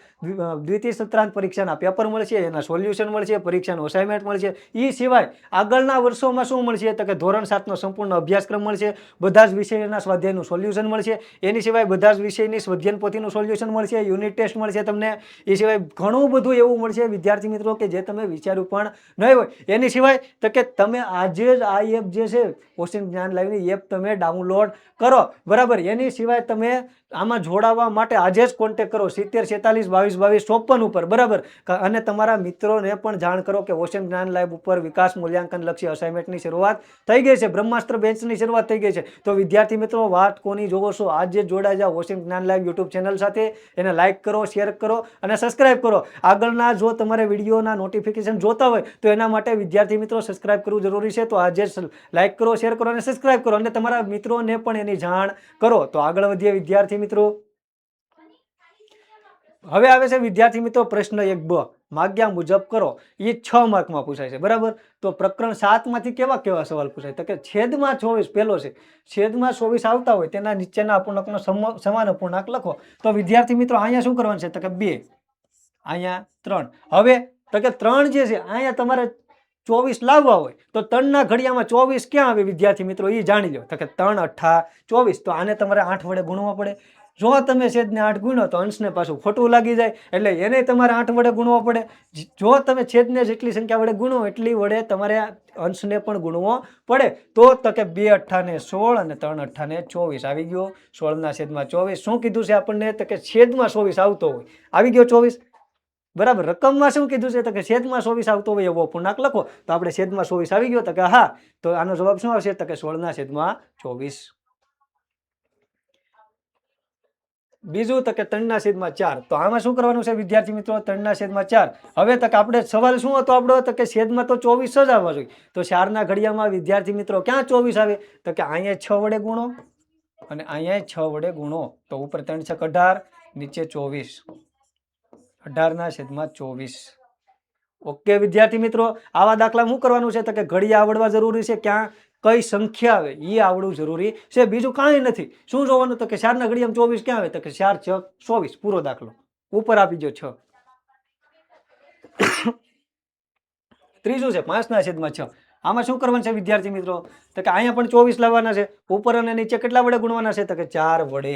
દ્વિતીય સત્રાંત પરીક્ષાના પેપર મળશે, એના સોલ્યુશન મળશે, પરીક્ષાનું અસાઇનમેન્ટ મળશે। એ સિવાય આગળના વર્ષોમાં શું મળશે તો કે ધોરણ 7 નો સંપૂર્ણ અભ્યાસક્રમ મળશે, બધા જ વિષયના સ્વાધ્યાયનું સોલ્યુશન મળશે, એની સિવાય બધા જ વિષયની સ્વાધ્યાયન પોથીનું સોલ્યુશન મળશે, યુનિટ ટેસ્ટ મળશે તમને, એ સિવાય ઘણું બધું એવું મળશે વિદ્યાર્થી મિત્રો કે જે તમે વિચાર્યું પણ નહીં હોય। એની સિવાય તો કે તમે આજે જ આ એપ જે છે ઓશન જ્ઞાન લાઈવની એપ તમે ડાઉનલોડ કરો, બરાબર। એની સિવાય તમે આમાં જોડાવા માટે આજે જ કોન્ટેક્ટ કરો 70 46 22 22 54 ઉપર, બરાબર। અને તમારા મિત્રોને પણ જાણ કરો કે ઓશન જ્ઞાન લાઈવ ઉપર વિકાસ મૂલ્યાંકન લક્ષી અસાઇનમેન્ટની શરૂઆત થઈ ગઈ છે, બ્રહ્માસ્ત્ર બેન્ચની શરૂઆત થઈ ગઈ છે। તો વિદ્યાર્થી મિત્રો વાત કોની જોવો છો, આજે જોડાઈ જાઓ ઓશન જ્ઞાન લાઈવ યુટ્યુબ ચેનલ સાથે, એને લાઈક કરો, શેર કરો અને સબસ્ક્રાઇબ કરો। આગળના જો તમારે વિડીયોના નોટિફિકેશન જોતા હોય તો એના માટે વિદ્યાર્થી મિત્રો સબસ્ક્રાઇબ કરવું જરૂરી છે। તો આજે લાઈક કરો, શેર કરો અને સબસ્ક્રાઇબ કરો અને તમારા મિત્રોને પણ એની જાણ કરો। તો આગળ વધીએ વિદ્યાર્થી મિત્રો। હવે આવે છે વિદ્યાર્થી મિત્રો પ્રશ્ન 1બ, માગ્યા મુજબ કરો। એ 6 માર્કમાં પૂછાય છે, બરાબર। તો પ્રકરણ 7 માંથી કેવા સવાલ પૂછાય તો કે છેદમાં 24 પહેલો છે, છેદમાં 24 આવતા હોય તેના નીચેના અપૂર્ણાંકનો સમાન અપૂર્ણાંક લખો। તો વિદ્યાર્થી મિત્રો અહીંયા શું કરવાનું છે તો કે 2, અહીંયા 3। હવે તો કે 3 જે છે અહીંયા તમારે 24 લાવવા હોય તો 3ના ઘડિયામાં 24 ક્યાં આવે વિદ્યાર્થી મિત્રો એ જાણી લો। તો કે 3 8 24, તો આને તમારે 8 વડે ગુણવા પડે। જો તમે છેદને 8 ગુણો તો અંશને પાછું ખોટું લાગી જાય, એટલે એને તમારે 8 વડે ગુણવો પડે। જો તમે છેદને જેટલી સંખ્યા વડે ગુણો એટલી વડે તમારે અંશને પણ ગુણવો પડે। તો કે 2 8 ને 16 અને 3 8 ને 24 આવી ગયો 16/24। શું કીધું છે આપણને તો કે છેદમાં 24 આવતો હોય, આવી ગયો 24, બરાબર। રકમમાં શું કીધું છે તો કે છેદમાં 24 આવતો હોય એવો પૂર્ણાંક લખો। તો આપણે છેદમાં 24 આવી ગયો તો કે હા, તો આનો જવાબ શું આવશે તો કે 16/24। બીજું તો કે 3/4, તો આમાં શું કરવાનું છે વિદ્યાર્થી મિત્રો 3/4। હવે તો કે આપણે સવાલ શું હતો આપણો તો કે છેદમાં તો 24 જ આવવા જોઈએ, તો 4ના ઘડિયામાં વિદ્યાર્થી મિત્રો ક્યાં 24 આવે તો કે અહીંયા 6 વડે ગુણો અને અહીંયા 6 વડે ગુણો, તો ઉપર 3 6 18, નીચે 24, 18/24। ઓકે વિદ્યાર્થી મિત્રો, આવા દાખલા શું કરવાનું છે તો કે ઘડિયા આવડવા જરૂરી છે, ક્યાં કઈ સંખ્યા આવે એ આવડવું જરૂરી છે, બીજું કાંઈ નથી। શું જોવાનું તો કે 4ના ઘડિયામાં 24 ક્યાં આવે તો કે 4 6 24, પૂરો દાખલો ઉપર આપી ગયો 6। ત્રીજું છે 5/6, આમાં શું કરવાનું છે વિદ્યાર્થી મિત્રો તો કે અહીંયા પણ 24 લાવવાના છે, ઉપર અને નીચે કેટલા વડે ગુણવાના છે તો કે 4 વડે।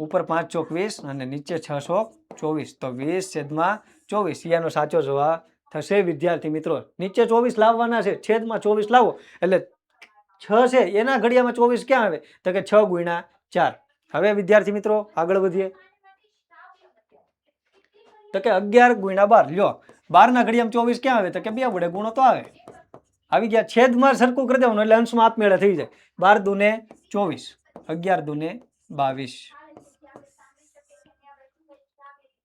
ઉપર 5 ચોક 20 અને નીચે 6 ચોક 24, તો 20/24 એનો સાચો જવાબ થશે વિદ્યાર્થી મિત્રો। નીચે 24 લાવવાના છે, છેદમાં 24 લાવો એટલે 6 છે એના ઘડિયામાં 24 ક્યાં આવે તો કે 6 × 4। હવે વિદ્યાર્થી મિત્રો આગળ વધીએ તો કે 11 × 12, લ્યો 12ના ઘડિયામાં 24 ક્યાં આવે તો કે 2 વડે ગુણો તો આવે, આવી ગયા। છેદમાં સરખું કરી દેવાનું એટલે અંશમાં આપમેળે થઈ જાય, 12 દુને 24, 11 દુને 22।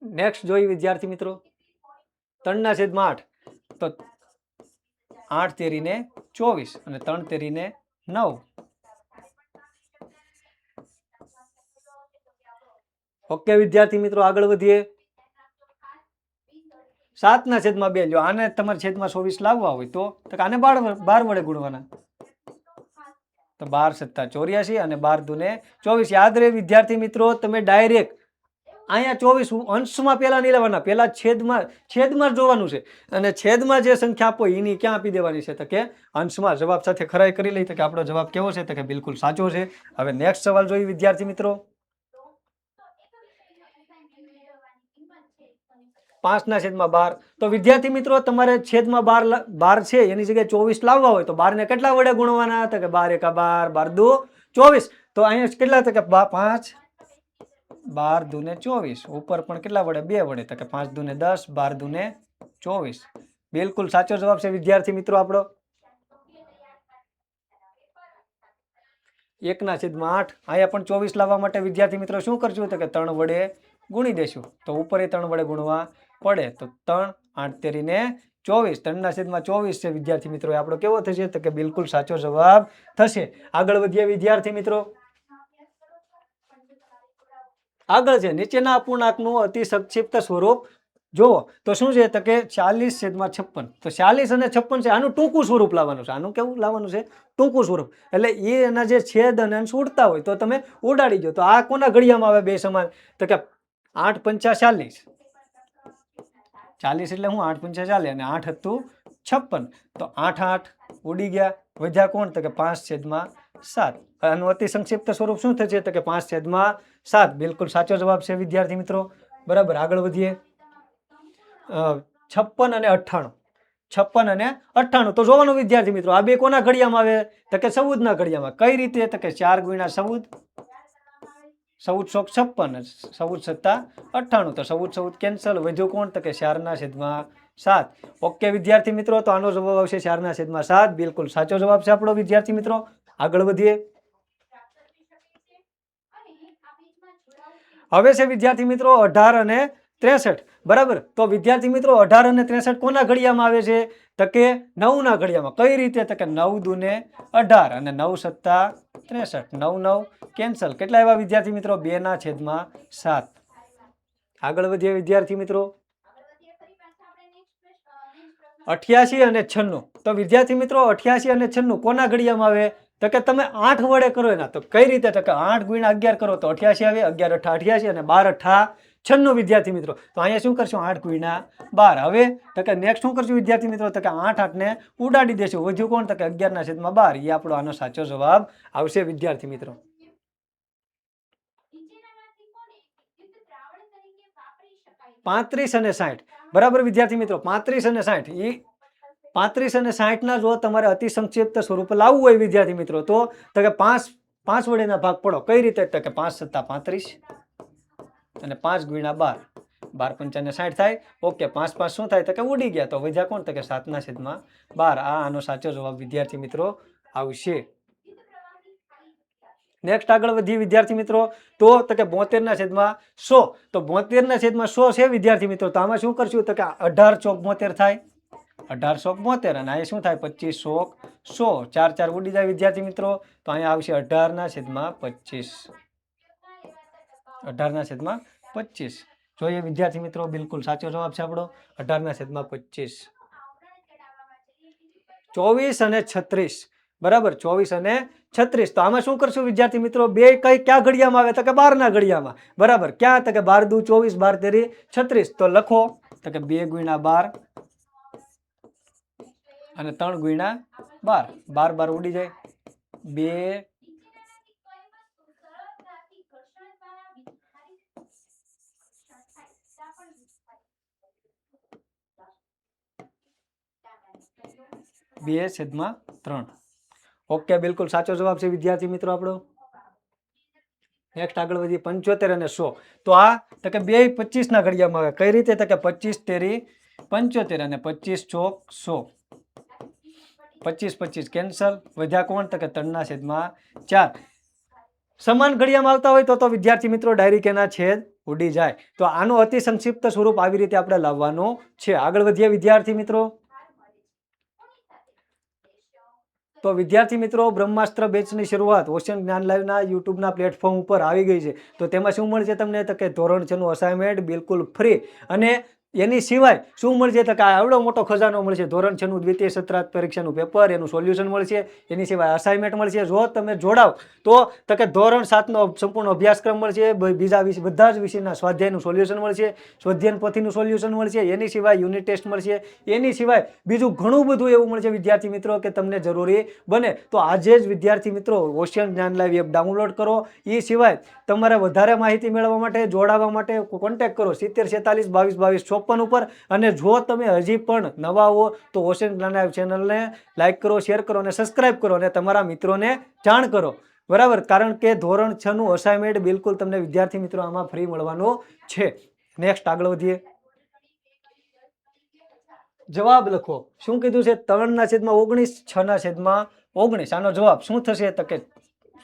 નેક્સ્ટ જોઈ વિદ્યાર્થી મિત્રો 3/8, તો 8 તેરીને 24 અને 3 તેરીને 9। ઓકે વિદ્યાર્થી મિત્રો આગળ વધીએ 7/2, લ્યો આને તમારે છેદમાં 24 લાવવા હોય તો આને 12 વડે ગુણવાના, તો 12 × 7 = 84 અને 12 દુને 24। યાદ રહે વિદ્યાર્થી મિત્રો, તમે ડાયરેક્ટ અહીંયા 24 અંશમાં પેલા નહીં લેવાના, પેલા છેદમાં જોવાનું છે, અને છેદમાં જે સંખ્યા આપો એની ક્યાં આપી દેવાની છે તો કે અંશમાં। જવાબ સાથે ખરાઈ કરી લઈ તો કે આપણો જવાબ કેવો છે તો કે બિલકુલ સાચો છે। હવે નેક્સ્ટ સવાલ જોઈએ વિદ્યાર્થી મિત્રો 5/12, તો વિદ્યાર્થી મિત્રો તમારે છેદમાં 12 છે એની જગ્યાએ 24 લાવવા હોય તો 12 ને કેટલા વડે ગુણવાના તો કે 12 × 1 = 12, 12 × 2 = 24, તો અહીંયા કેટલા તો કે 5 12 દુને 24, ઉપર પણ કેટલા વડે 2 વડે તો કે 5 દુને 10, 12 દુને 24। બિલકુલ સાચો જવાબ છે વિદ્યાર્થી મિત્રો આપણો। 1 / 8. અહીંયા પણ 24 લાવવા માટે વિદ્યાર્થી મિત્રો શું કરશું? તો કે 3 વડે ગુણી દેશું. તો ઉપર 3 વડે ગુણવા પડે. તો 3 8 તેરી ને 24. 3 / 24 છે વિદ્યાર્થી મિત્રો. આપણો કેવો થશે? તો કે બિલકુલ સાચો જવાબ થશે. આગળ વધીએ વિદ્યાર્થી મિત્રો. આગળ છે નીચેના અપૂર્ણાંકનું અતિ સંક્ષિપ્ત સ્વરૂપ જુઓ. તો શું છે? તો કે 40/56. તો 40 અને 56 છે, આનું ટૂંકું સ્વરૂપ લાવવાનું છે. આનું કેવું લાવવાનું છે? ટૂંકું સ્વરૂપ. એટલે એના જે છેદ અને અંશ ઉડતા હોય તો તમે ઉડાડી દો. તો આ કોના ઘડિયામાં આવે બે સમાન? તો કે 8 × 5 = 40. 40 એટલે હું 8 × 5 = 40 અને 8 હતું 56. તો 8 8 ઉડી ગયા. વધ્યા કોણ? તો કે 5/7. આનું અતિ સંક્ષિપ્ત સ્વરૂપ શું થશે? તો કે 5/7. બિલકુલ સાચો જવાબ છે વિદ્યાર્થી મિત્રો. બરાબર, આગળ વધીએ. 56 અને 98. 56 અને 98. તો જોવાનું વિદ્યાર્થી મિત્રો, આ બે કોના ઘડિયામાં આવે? તો કે 14 ના ઘડિયામાં. કઈ રીતે? તો કે 4 × 14. 14 × 56. 14 × 7 = 98. તો 14 14 કેન્સલ. વધ્યું કોણ? તો કે 4/7. ઓકે વિદ્યાર્થી મિત્રો, તો આનો જવાબ આવશે 4/7. બિલકુલ સાચો જવાબ છે આપણો વિદ્યાર્થી મિત્રો. આગળ વધીએ. હવે છે વિદ્યાર્થી મિત્રો 18 અને 63. બરાબર, તો વિદ્યાર્થી મિત્રો 18 અને 63 કોના ઘડિયામાં આવે છે? તો કે 9 ના ઘડિયામાં. કઈ રીતે? તો કે 9 દુ ને 18 અને 9 × 7 = 63. 9 9 કેન્સલ. કેટલા આવ્યા વિદ્યાર્થી મિત્રો? 2/7. આગળ વધીએ વિદ્યાર્થી મિત્રો. 88 અને 96. તો વિદ્યાર્થી મિત્રો 88 અને 96 કોના ઘડિયામાં આવે? તો કે તમે 8 વડે કરો એના. તો કઈ રીતે? તો કે 8 × 11 કરો તો 88 આવે. 11 8 88 અને 12 8 96 વિદ્યાર્થી મિત્રો. તો અહીંયા શું કરશું? 8 × 12. હવે તો કે નેક્સ્ટ શું કરશું વિદ્યાર્થી મિત્રો? તો કે 8 8 ને ઉડાડી દેશું. વધ્યું કોણ? તો કે 11/12. એ આપણો આનો સાચો જવાબ આવશે વિદ્યાર્થી મિત્રો. પાંત્રીસ અને 60. બરાબર વિદ્યાર્થી મિત્રો, 35 અને 60. એ 35 અને 60 ના જો તમારે અતિ સંક્ષિપ્ત સ્વરૂપ લાવવું હોય વિદ્યાર્થી મિત્રો, તો કે 5 વડેના ભાગ પડો. કઈ રીતે? તો કે 5 × 7 = 35 અને 5 × 12. 12 × 5 = 60 થાય. ઓકે, 5 5 શું થાય? તો કે ઉડી ગયા. તો વધ્યા કોણ? તો કે 7/12. આ આનો સાચો જવાબ વિદ્યાર્થી મિત્રો આવશે. નેક્સ્ટ આગળ વધીએ વિદ્યાર્થી મિત્રો. તો કે 72/100. તો 72/100 છે વિદ્યાર્થી મિત્રો. તો આમાં શું કરશું? તો કે 18 ચોક 72 થાય. 18 ચોક 72 અને અહીંયા શું થાય? 25 ચોક 100. 4 4 ઉડી જાય વિદ્યાર્થી મિત્રો. તો અહીંયા આવશે 18/25. 18/25. જોઈએ વિદ્યાર્થી મિત્રો, બિલકુલ સાચો જવાબ છે આપણો 18/25. 24 અને 36. બરાબર, 24 અને 36. તો આમાં શું કરશું વિદ્યાર્થી મિત્રો? બે ક્યાં ઘડિયામાં આવે? તો કે 12 ના ઘડિયામાં. બરાબર, ક્યાં? તો કે 12 દુ 24, 12 તેરી 36. તો લખો તો કે 2 × 12 અને 3 × 12. 12 12 ઉડી જાય. 2 2/3. ઓકે, બિલકુલ સાચો જવાબ છે વિદ્યાર્થી મિત્રો આપણો. નેક્સ્ટ આગળ વધીએ. 75 અને 100. તો આ તો કે 2 25 ના ઘડિયામાં આવે. કઈ રીતે? તો કે 25 તેરી 75 અને 25 ચોક 100. 25 25 કેન્સલ. વધ્યા કોણ? તો કે 3/4. સમાન ઘડિયામાં આવતા હોય તો વિદ્યાર્થી મિત્રો ડાયરેક્ટ એના છેદ ઉડી જાય. તો આનો અતિ સંક્ષિપ્ત સ્વરૂપ આવી રીતે આપણે લાવવાનું છે. આગળ વધીએ વિદ્યાર્થી મિત્રો. તો વિદ્યાર્થી મિત્રો, બ્રહ્માસ્ત્ર બેચની શરૂઆત ઓશન જ્ઞાન લાઈવના યુટ્યુબના પ્લેટફોર્મ ઉપર આવી ગઈ છે. તો તેમાં શું મળશે તમને? તો કે ધોરણ 6 નું અસાઇનમેન્ટ બિલકુલ ફ્રી. અને એની સિવાય શું મળશે? તો કે આવડો મોટો ખજાનો મળશે. ધોરણ 6 નું દ્વિતીય સત્રાંત પરીક્ષાનું પેપર, એનું સોલ્યુશન મળશે. એની સિવાય અસાઇનમેન્ટ મળશે. જો તમે જોડાવ તો કે ધોરણ 7 નો સંપૂર્ણ અભ્યાસક્રમ મળશે. બીજા બધા જ વિષયના સ્વાધ્યાયનું સોલ્યુશન મળશે. સ્વાધ્યાયન પોથીનું સોલ્યુશન મળશે. એની સિવાય યુનિટ ટેસ્ટ મળશે. એની સિવાય બીજું ઘણું બધું એવું મળશે વિદ્યાર્થી મિત્રો કે તમને જરૂરી બને. તો આજે જ વિદ્યાર્થી મિત્રો ઓશન જ્ઞાન લાઈવ એપ ડાઉનલોડ કરો. એ સિવાય તમારે વધારે માહિતી મેળવવા માટે, જોડાવા માટે કોન્ટેક્ટ કરો 70 46 22 22 54 ઉપર. અને જો તમે હજી પણ નવા હો તો ઓશન જ્ઞાન લાઈવ ચેનલને લાઈક કરો, શેર કરો અને સબસ્ક્રાઈબ કરો અને તમારા મિત્રોને જાણ કરો. બરાબર, કારણ કે ધોરણ 6 નું અસાઇનમેન્ટ બિલકુલ તમને વિદ્યાર્થી મિત્રો આમાં ફ્રી મળવાનું છે. નેક્સ્ટ આગળ વધીએ. જવાબ લખો. શું કીધું છે? 3/19, 6/19. આનો જવાબ શું થશે? તો કે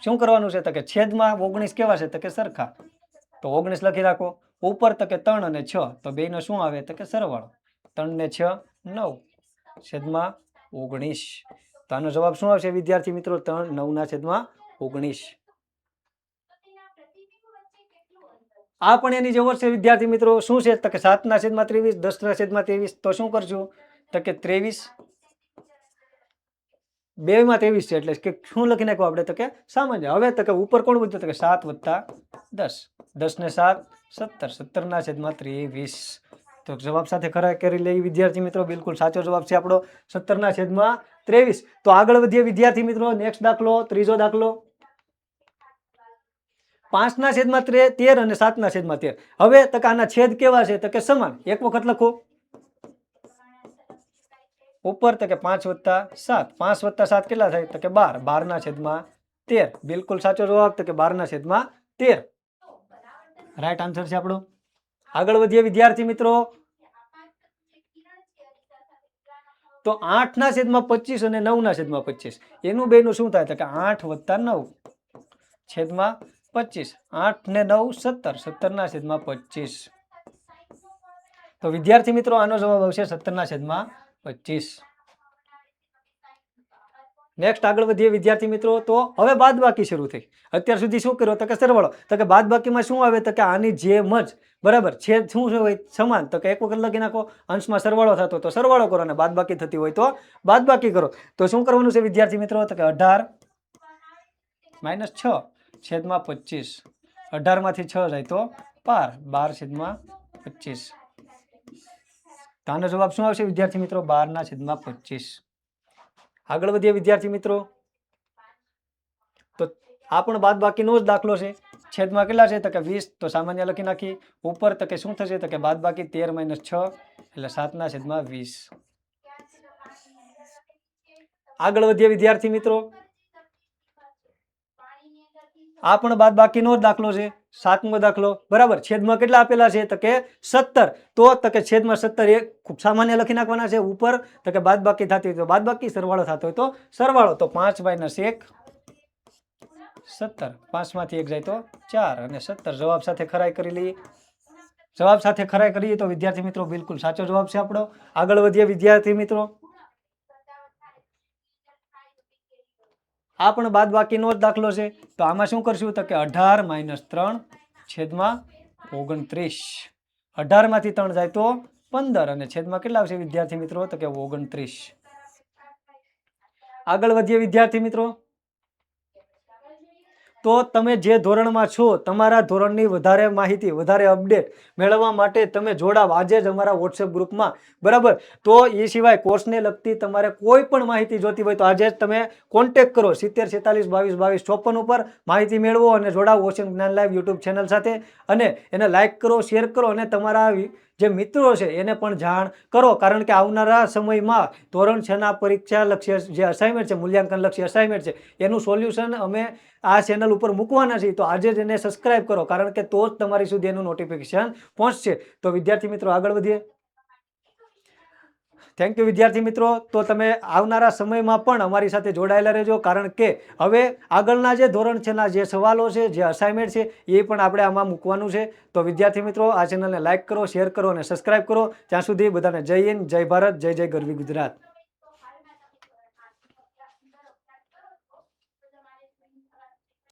શું કરવાનું છે? તો કે છેદમાં 19 કેવા છે? તો કે સરખા. તો 19 લખી રાખો. ઉપર તો કે 3 અને 6, તો બેનો શું આવે? તો કે સરવાળો. 3 ને 6 9 છેદમાં 19. તો આનો જવાબ શું આવશે વિદ્યાર્થી મિત્રો? 3 9 ના છેદમાં 19. આ પણ એની જેવો છે વિદ્યાર્થી મિત્રો. શું છે? તો કે 7 ના છેદમાં 23, 10 ના છેદમાં 23. તો શું કરશું? તો કે 23 2 માં 23 છે એટલે કે શું લખી નાખવું આપણે? તો કે સામાન્ય. હવે તો કે ઉપર કોણ વધ્યું? તો કે 7 વત્તા 10. 10 ને 7 17. 17 ના છેદમાં 23. તો જવાબ સાથે ખરા કરી લઈ વિદ્યાર્થી મિત્રો. બિલકુલ સાચો જવાબ છે આપણો 17 ના છેદમાં 23. તો આગળ વધીએ વિદ્યાર્થી મિત્રો. નેક્સ્ટ દાખલો, ત્રીજો દાખલો. 5 ના છેદમાં 13 અને 7 ના છેદમાં 13. હવે તો કે આના છેદ કેવા છે? તો કે સમાન. એક વખત લખો. ઉપર તો કે 5 વત્તા 7. 5 વત્તા 7 કેટલા થાય? તો કે 12. 12 ના છેદમાં 13. બિલકુલ સાચો જવાબ. તો કે 12 ના છેદમાં 13 રાઈટ આન્સર છે આપણો. આગળ વધીએ વિદ્યાર્થી મિત્રો. તો 8 ના છેદમાં 25 અને 9 ના છેદમાં 25. એનું બેનું શું થાય? તો કે 8 વત્તા 9 છેદમાં 25. 8 ને 9 17. 17 ના છેદમાં 25. તો વિદ્યાર્થી મિત્રો આનો જવાબ આવશે 17 ના છેદમાં 25. નેક્સ્ટ આગળ વધીએ વિદ્યાર્થી મિત્રો. તો હવે બાદબાકી શરૂ થઈ. અત્યાર સુધી શું કર્યો? તો કે સરવાળો. તો કે બાદબાકીમાં શું આવે? તો કે આની જેમ જ બરાબર. છેદ શું હોય? સમાન. તો કે એક વખત લખી નાખો. અંશમાં સરવાળો થતો તો સરવાળો કરો અને બાદબાકી થતી હોય તો બાદબાકી કરો. તો શું કરવાનું છે વિદ્યાર્થી મિત્રો? તો કે 18 - 6 છેદમાં 25. 18 માંથી 6 જાય તો 12. 12 છેદમાં 25. તો આનો જવાબ શું આવશે વિદ્યાર્થી મિત્રો? 12 ના છેદમાં 25. આગળ વધીએ વિદ્યાર્થી મિત્રો. તો આ પણ બાદબાકીનો જ દાખલો છે. છેદમાં કેટલા છે? તો કે 20. તો સામાન્ય લખી નાખી. ઉપર તો કે શું થશે? તો કે બાદબાકી 13 - 6 એટલે 7 ના છેદમાં 20. આગળ વધીએ વિદ્યાર્થી મિત્રો. આ પણ બાદબાકીનો જ દાખલો છે. 7મો દાખલો બરાબર. છેદમાં કેટલા આપેલા છે? તો કે 17. તો કે છેદમાં 17 એ ખૂબ સામાન્ય લખી નાખવાના છે. ઉપર તો કે બાદબાકી થતી હોય તો બાદબાકી, સરવાળો થતો હોય તો સરવાળો. તો 5 - 1 17. 5 માંથી 1 જાય તો 4 અને 17. જવાબ સાથે ખરાઈ કરી લઈએ. જવાબ સાથે ખરાઈ કરીએ તો વિદ્યાર્થી મિત્રો બિલકુલ સાચો જવાબ છે આપણો. આગળ વધીએ વિદ્યાર્થી મિત્રો. આ પણ બાદબાકીનો જ દાખલો છે. તો આમાં શું કરશું? તો કે 18 - 3 છેદમાં 29. 18 માંથી 3 જાય તો 15 અને છેદમાં કેટલા આવશે વિદ્યાર્થી મિત્રો? તો કે 29. આગળ વધીએ વિદ્યાર્થી મિત્રો. તો તમે જે ધોરણમાં છો તમારા ધોરણની વધારે માહિતી, વધારે અપડેટ મેળવવા માટે તમે જોડાવ આજે જ અમારા વોટ્સએપ ગ્રુપમાં બરાબર. તો એ સિવાય કોર્સને લગતી તમારે કોઈ પણ માહિતી જોતી હોય તો આજે જ તમે કોન્ટેક્ટ કરો 70 47 22 22 54 ઉપર માહિતી મેળવો અને જોડાવો ઓશન જ્ઞાન લાઈવ યુટ્યુબ ચેનલ સાથે. અને એને લાઇક કરો, શેર કરો અને તમારા જે મિત્રો છે એને પણ જાણ કરો. કારણ કે આવનારા સમયમાં ધોરણ 6 ના પરીક્ષા લક્ષ્ય જે અસાઇનમેન્ટ છે, મૂલ્યાંકન લક્ષ્ય અસાઇનમેન્ટ છે, એનું સોલ્યુશન અમે આ ચેનલ ઉપર મૂકવાના છીએ. તો આજે જ એને સબસ્ક્રાઇબ કરો કારણ કે તો જ તમારી સુધી એનું નોટિફિકેશન પહોંચશે. તો વિદ્યાર્થી મિત્રો આગળ વધીએ. થેન્ક યુ વિદ્યાર્થી મિત્રો. તો તમે આવનારા સમયમાં પણ અમારી સાથે જોડાયેલા રહેજો કારણ કે હવે આગળના જે ધોરણ છેના જે સવાલો છે, જે અસાઇનમેન્ટ છે એ પણ આપણે આમાં મૂકવાનું છે. તો વિદ્યાર્થી મિત્રો આ ચેનલને લાઇક કરો, શેર કરો અને સબસ્ક્રાઇબ કરો. ત્યાં સુધી બધાને જય હિન્દ, જય ભારત, જય જય ગરવી ગુજરાત.